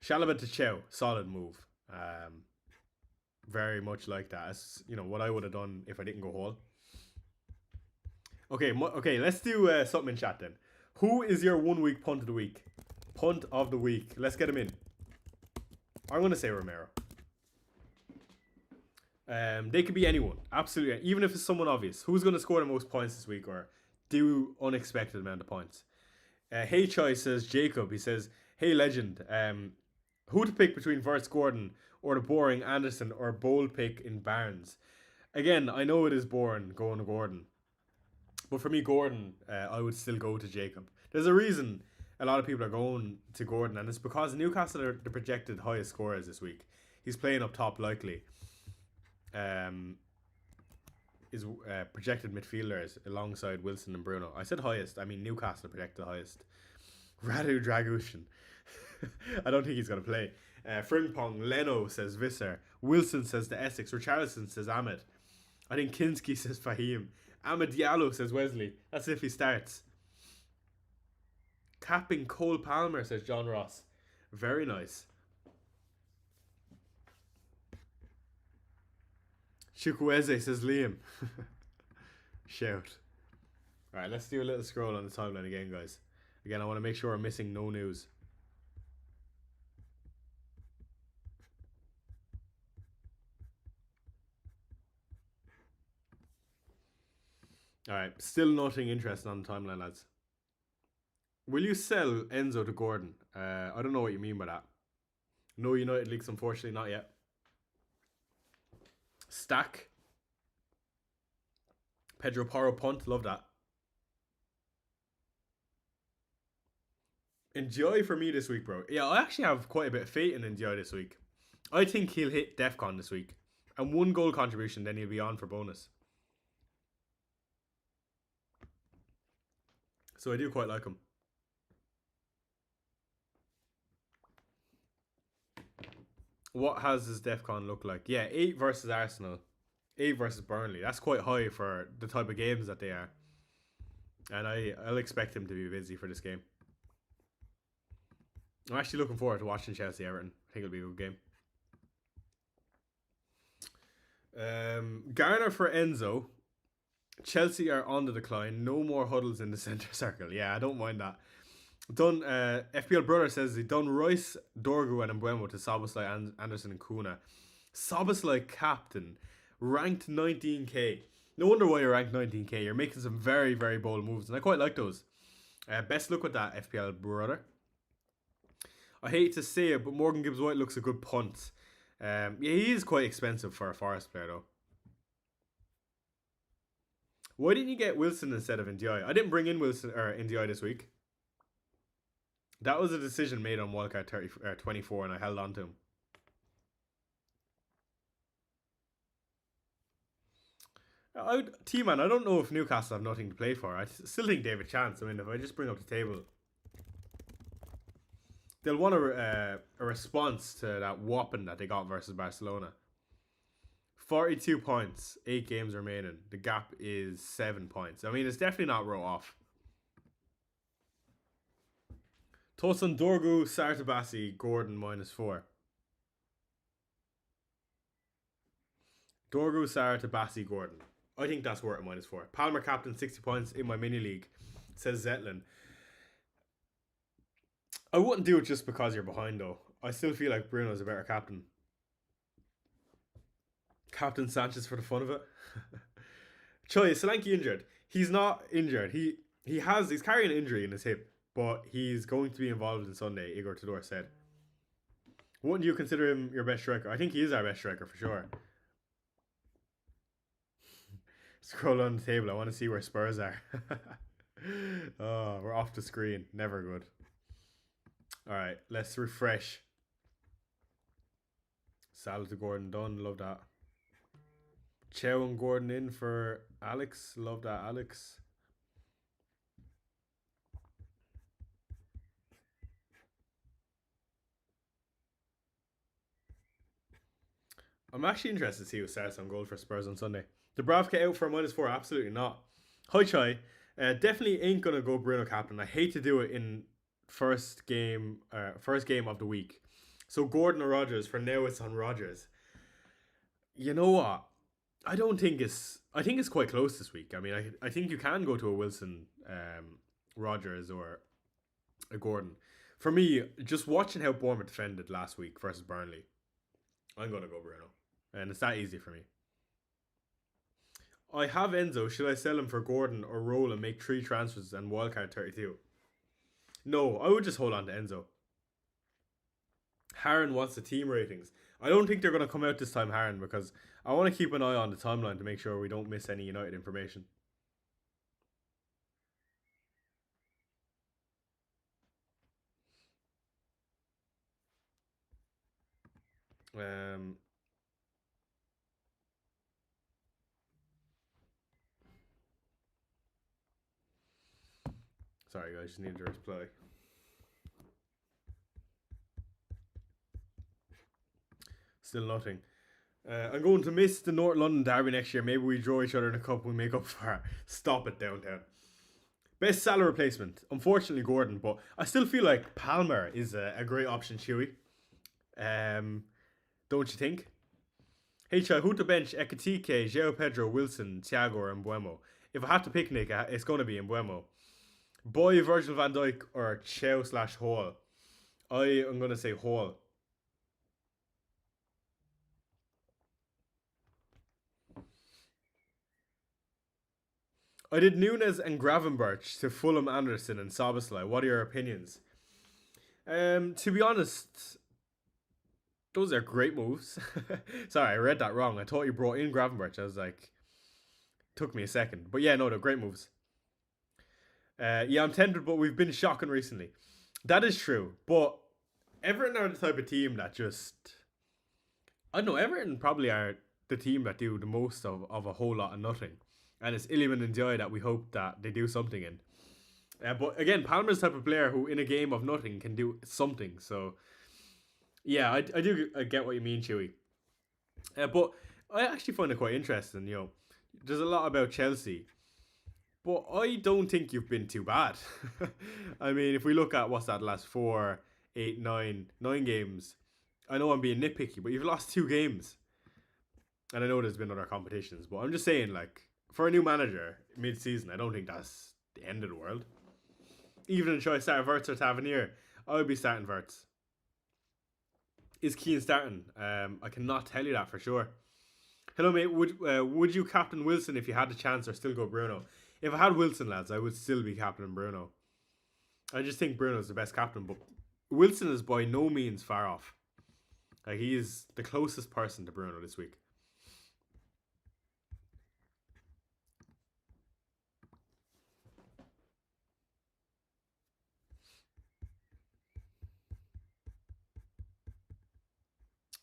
Shalaba to Chow, solid move. Very much like that. It's, you know, what I would have done if I didn't go whole. Okay, let's do something in chat then. Who is your 1 week punt of the week? Punt of the week. Let's get him in. I'm going to say Romero. They could be anyone. Absolutely. Even if it's someone obvious. Who's going to score the most points this week or do unexpected amount of points? Hey Choi says Jacob. He says, hey legend. Who to pick between Verts Gordon or the boring Anderson or bold pick in Barnes? Again, I know it is boring going to Gordon. But for me, Gordon, I would still go to Jacob. There's a reason a lot of people are going to Gordon, and it's because Newcastle are the projected highest scorers this week. He's playing up top likely. Is projected midfielders alongside Wilson and Bruno. I said highest. I mean Newcastle projected highest. Radu Dragushin. I don't think he's going to play. Frimpong, Leno says Visser. Wilson says the Essex. Richarlison says Ahmed. I think Kinski says Fahim. Ahmed Diallo says Wesley. That's if he starts. Capping Cole Palmer says John Ross. Very nice. Chukwueze says Liam. Shout. Alright, let's do a little scroll on the timeline again, guys. Again, I want to make sure I'm missing no news. Alright, still nothing interesting on the timeline, lads. Will you sell Enzo to Gordon? I don't know what you mean by that. No United leaks, unfortunately, not yet. Stack. Pedro Porro punt, love that. Enjoy for me this week, bro. Yeah, I actually have quite a bit of faith in Enjoy this week. I think he'll hit DEFCON this week. And 1 goal contribution, then he'll be on for bonus. So I do quite like him. What has his DEFCON look like? Yeah, 8 versus Arsenal. 8 versus Burnley. That's quite high for the type of games that they are. And I'll expect him to be busy for this game. I'm actually looking forward to watching Chelsea Everton. I think it'll be a good game. Garner for Enzo. Chelsea are on the decline. No more huddles in the centre circle. Yeah, I don't mind that. Done. FPL Brother says he done Royce, Dorgu and Mbuemo to Szoboszlai, Anderson and Kuna. Szoboszlai captain. Ranked 19k. No wonder why you're ranked 19k. You're making some very, very bold moves. And I quite like those. Best luck with that, FPL Brother. I hate to say it, but Morgan Gibbs-White looks a good punt. Yeah, he is quite expensive for a Forest player, though. Why didn't you get Wilson instead of Ndiaye? I didn't bring in Wilson or Ndiaye this week. That was a decision made on wildcard 24, and I held on to him. T-Man, I don't know if Newcastle have nothing to play for. I still think they have a chance. I mean, if I just bring up the table, they'll want a response to that whopping that they got versus Barcelona. 42 points, 8 games remaining. The gap is 7 points. I mean, it's definitely not wrote off. Tosun Dorgu, Sartabasi, Gordon -4. Dorgu, Sartabasi, Gordon. I think that's worth a -4. Palmer captain, 60 points in my mini league, says Zetlin. I wouldn't do it just because you're behind, though. I still feel like Bruno's a better captain. Captain Sanchez for the fun of it. Choi, is Solanke injured? He's not injured. He's carrying an injury in his hip, but he's going to be involved in Sunday, Igor Tudor said. Wouldn't you consider him your best striker? I think he is our best striker for sure. Scroll on the table. I want to see where Spurs are. Oh, we're off the screen. Never good. Alright, let's refresh. Salah to Gordon done. Love that. Chow and Gordon in for Alex. Love that, Alex. I'm actually interested to see who starts on goal for Spurs on Sunday. Dubravka out for a -4? Absolutely not. Hoi Chai. Definitely ain't gonna go Bruno captain. I hate to do it in first game of the week. So Gordon or Rogers. For now, it's on Rogers. You know what? I don't think it's. I think it's quite close this week. I mean, I think you can go to a Wilson, Rogers, or a Gordon. For me, just watching how Bournemouth defended last week versus Burnley, I'm gonna go Bruno, and it's that easy for me. I have Enzo. Should I sell him for Gordon or roll and make 3 transfers and wildcard 32? No, I would just hold on to Enzo. Harren wants the team ratings. I don't think they're going to come out this time, Harren, because I want to keep an eye on the timeline to make sure we don't miss any United information. Um, sorry, guys, just needed to reply. Still nothing. I'm going to miss the North London derby next year. Maybe we draw each other in a cup. We make up for it. Stop it, downtown. Best Salah replacement. Unfortunately, Gordon, but I still feel like Palmer is a great option, Chewy. Don't you think? HI, who to bench? Ekatike, João Pedro, Wilson, Thiago, or Mbuemo? If I have to pick Nick, it's going to be Mbuemo. Boy, Virgil van Dijk, or Chow/Hall? I am going to say Hall. I did Nunes and Gravenberch to Fulham, Anderson, and Soboslai. What are your opinions? To be honest, those are great moves. Sorry, I read that wrong. I thought you brought in Gravenberch. I was like, took me a second. But yeah, no, they're great moves. Yeah, I'm tempted, but we've been shocking recently. That is true. But Everton are the type of team that just. I don't know, Everton probably are the team that do the most of a whole lot of nothing. And it's Iliman and Joy that we hope that they do something in. But again, Palmer's the type of player who, in a game of nothing, can do something. So, yeah, I do get what you mean, Chewy. But I actually find it quite interesting. You know, there's a lot about Chelsea, but I don't think you've been too bad. I mean, if we look at what's that last 4, 8, 9 games, I know I'm being nitpicky, but you've lost 2 games. And I know there's been other competitions, but I'm just saying, like, for a new manager mid-season, I don't think that's the end of the world. Even should I start Verts or Tavernier, I would be starting Verts. Is Keane starting? I cannot tell you that for sure. Hello, mate. Would you captain Wilson if you had the chance, or still go Bruno? If I had Wilson, lads, I would still be captain Bruno. I just think Bruno's the best captain, but Wilson is by no means far off. Like, he is the closest person to Bruno this week.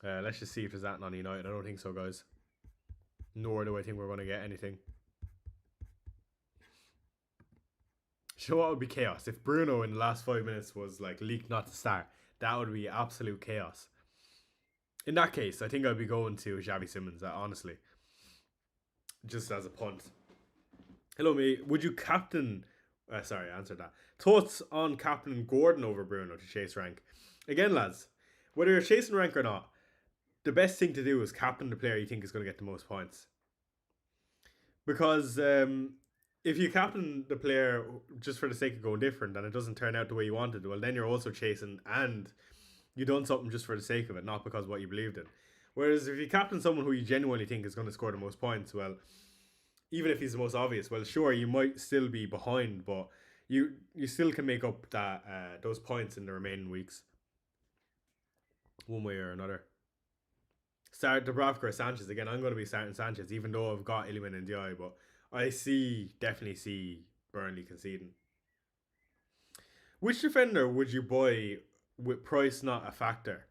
Let's just see if there's that on United. I don't think so, guys. Nor do I think we're going to get anything. You know what would be chaos? If Bruno in the last 5 minutes was like leaked not to start, that would be absolute chaos. In that case, I think I'd be going to Xavi Simons, honestly. Just as a punt. Hello, mate. Would you captain... sorry, I answered that. Thoughts on captain Gordon over Bruno to chase rank? Again, lads, whether you're chasing rank or not, the best thing to do is captain the player you think is going to get the most points. Because if you captain the player just for the sake of going different and it doesn't turn out the way you wanted, well, then you're also chasing and you done something just for the sake of it, not because of what you believed in. Whereas if you captain someone who you genuinely think is going to score the most points, well, even if he's the most obvious, well, sure, you might still be behind, but you still can make up that those points in the remaining weeks, one way or another. Start Dubravka or Sanchez again. I'm going to be starting Sanchez, even though I've got Iliman and Diy, but I definitely see Burnley conceding. Which defender would you buy with price not a factor?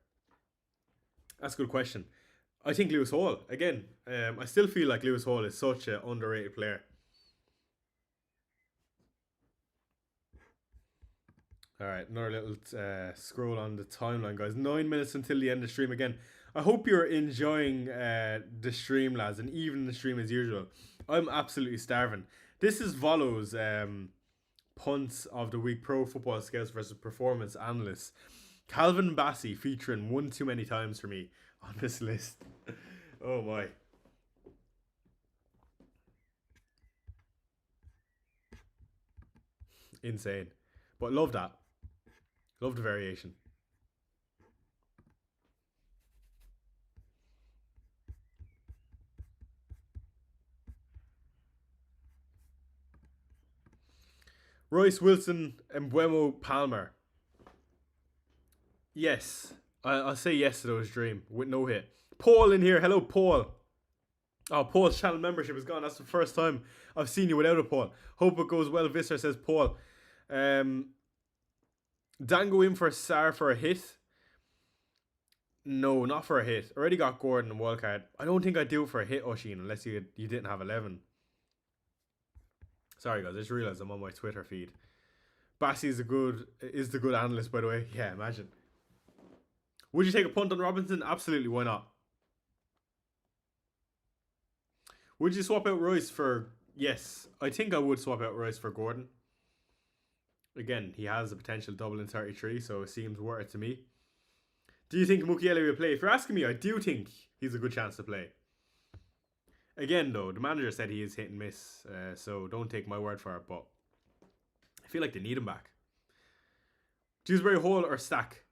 That's a good question. I think Lewis Hall again. I still feel like Lewis Hall is such an underrated player. All right, another little scroll on the timeline, guys. 9 minutes until the end of the stream again. I hope you're enjoying the stream, lads, and even the stream as usual. I'm absolutely starving. This is Volo's punts of the week: Pro Football Scouts versus Performance Analysts. Calvin Bassey featuring one too many times for me on this list. Oh my. Insane. But love that. Love the variation. Royce Wilson and Buemo Palmer. Yes. I'll say yes to those dream with no hit. Paul in here. Hello, Paul. Oh, Paul's channel membership is gone. That's the first time I've seen you without a Paul. Hope it goes well, Visser, says Paul. Dango in for Sar for a hit. No, not for a hit. Already got Gordon and wildcard. I don't think I'd do it for a hit, Oshin, unless you didn't have 11. Sorry, guys. I just realised I'm on my Twitter feed. Bassey is the good analyst, by the way. Yeah, imagine. Would you take a punt on Robinson? Absolutely, why not? Would you swap out Royce for... Yes, I think I would swap out Royce for Gordon. Again, he has a potential double in 33, so it seems worth it to me. Do you think Mukiele will play? If you're asking me, I do think he's a good chance to play. Again, though, the manager said he is hit and miss, so don't take my word for it, but I feel like they need him back. Dewsbury Hall or Stack?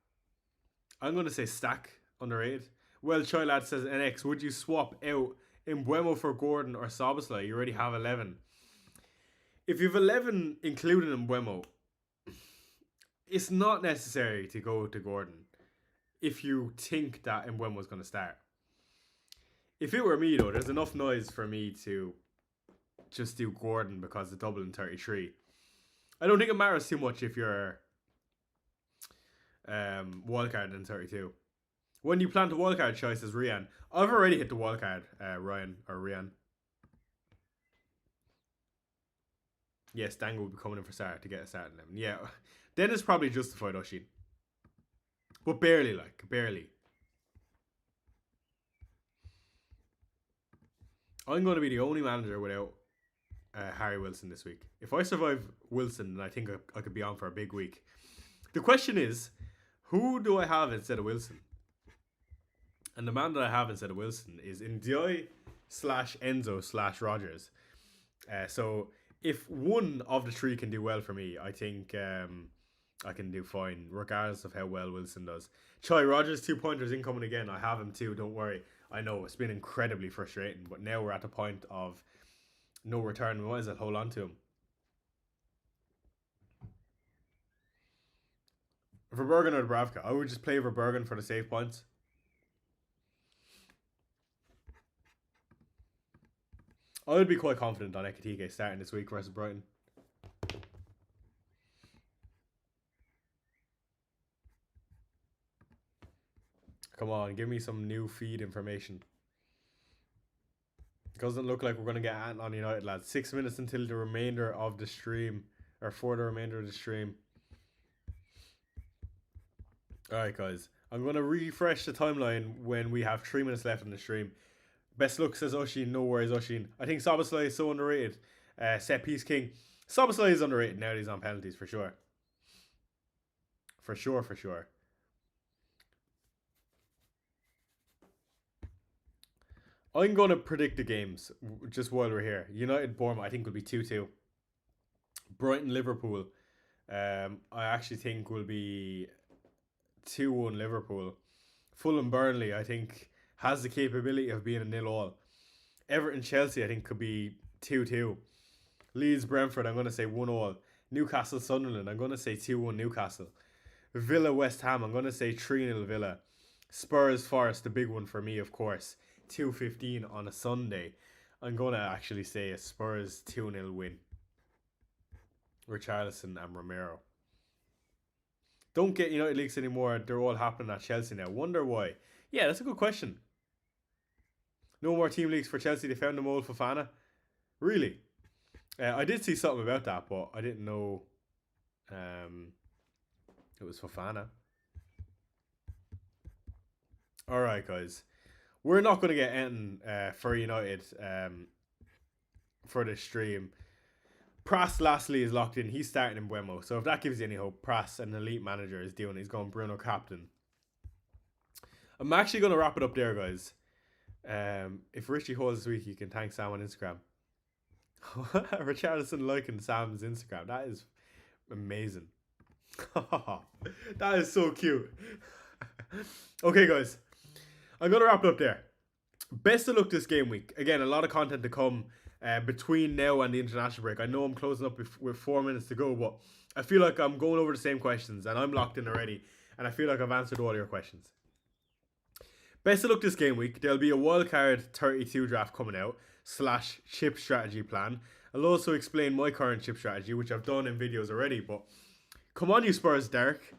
I'm going to say Stack, underrated. Well, Choi Lad says, NX, would you swap out Mbuemo for Gordon or Soboslai? You already have 11. If you have 11 including Mbuemo, it's not necessary to go to Gordon if you think that Mbuemo was going to start. If it were me, though, there's enough noise for me to just do Gordon because the double in 33. I don't think it matters too much if you're wildcard in 32. When you plant a wildcard, choice is Rian. I've already hit the wildcard, Ryan or Rian. Yes, Dango will be coming in for start to get a start in them. Yeah, then it's probably justified, Oshin. But barely, barely. I'm going to be the only manager without Harry Wilson this week. If I survive Wilson, then I think I could be on for a big week. The question is, who do I have instead of Wilson? And the man that I have instead of Wilson is Enzo/Rogers. So if one of the three can do well for me, I think I can do fine, regardless of how well Wilson does. Choi Rogers, 2-pointers incoming again. I have him too, don't worry. I know it's been incredibly frustrating, but now we're at the point of no return. We might as well hold on to him. Verbergen or Dubravka? I would just play Verbergen for the save points. I would be quite confident on Ekatike starting this week versus Brighton. Come on, give me some new feed information. Doesn't look like we're going to get Ant on United, lads. 6 minutes until the remainder of the stream. Or for the remainder of the stream. Alright, guys. I'm going to refresh the timeline when we have 3 minutes left in the stream. Best look, says Oshin. No worries, Oshin. I think Soboslai is so underrated. Set piece king. Soboslai is underrated now that he's on penalties, for sure. For sure. I'm going to predict the games just while we're here. United Bournemouth, I think, will be 2-2. Brighton Liverpool, I actually think will be 2-1 Liverpool. Fulham Burnley, I think, has the capability of being a 0-0. Everton Chelsea, I think, could be 2-2. Leeds Brentford, I'm going to say 1-0. Newcastle Sunderland, I'm going to say 2-1 Newcastle. Villa West Ham, I'm going to say 3-0 Villa. Spurs Forest, the big one for me, of course. 2:15 on a Sunday. I'm going to actually say a Spurs 2-0 win. Richarlison and Romero. Don't get United leaks anymore. They're all happening at Chelsea now. Wonder why. Yeah, that's a good question. No more team leaks for Chelsea. They found the mole Fofana. Really? I did see something about that, but I didn't know it was Fofana. Alright, guys. We're not going to get anything for United for this stream. Pras lastly is locked in. He's starting in Buemo. So if that gives you any hope, Pras, an elite manager, is doing. He's going Bruno captain. I'm actually going to wrap it up there, guys. If Richie holds this week, you can thank Sam on Instagram. Richarlison liking Sam's Instagram. That is amazing. That is so cute. Okay, guys. I'm going to wrap it up there. Best of luck this game week. Again, a lot of content to come between now and the international break. I know I'm closing up with 4 minutes to go, but I feel like I'm going over the same questions and I'm locked in already. And I feel like I've answered all your questions. Best of luck this game week. There'll be a wildcard 32 draft coming out / chip strategy plan. I'll also explain my current chip strategy, which I've done in videos already. But come on, you Spurs, Derek.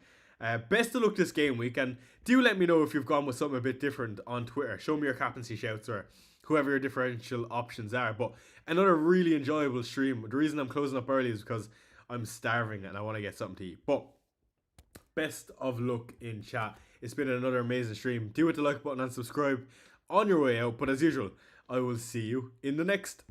Best of luck this game week, and do let me know if you've gone with something a bit different on Twitter. Show me your captaincy shouts or whoever your differential options are. But another really enjoyable stream. The reason I'm closing up early is because I'm starving and I want to get something to eat. But best of luck in chat. It's been another amazing stream. Do hit the like button and subscribe on your way out. But as usual, I will see you in the next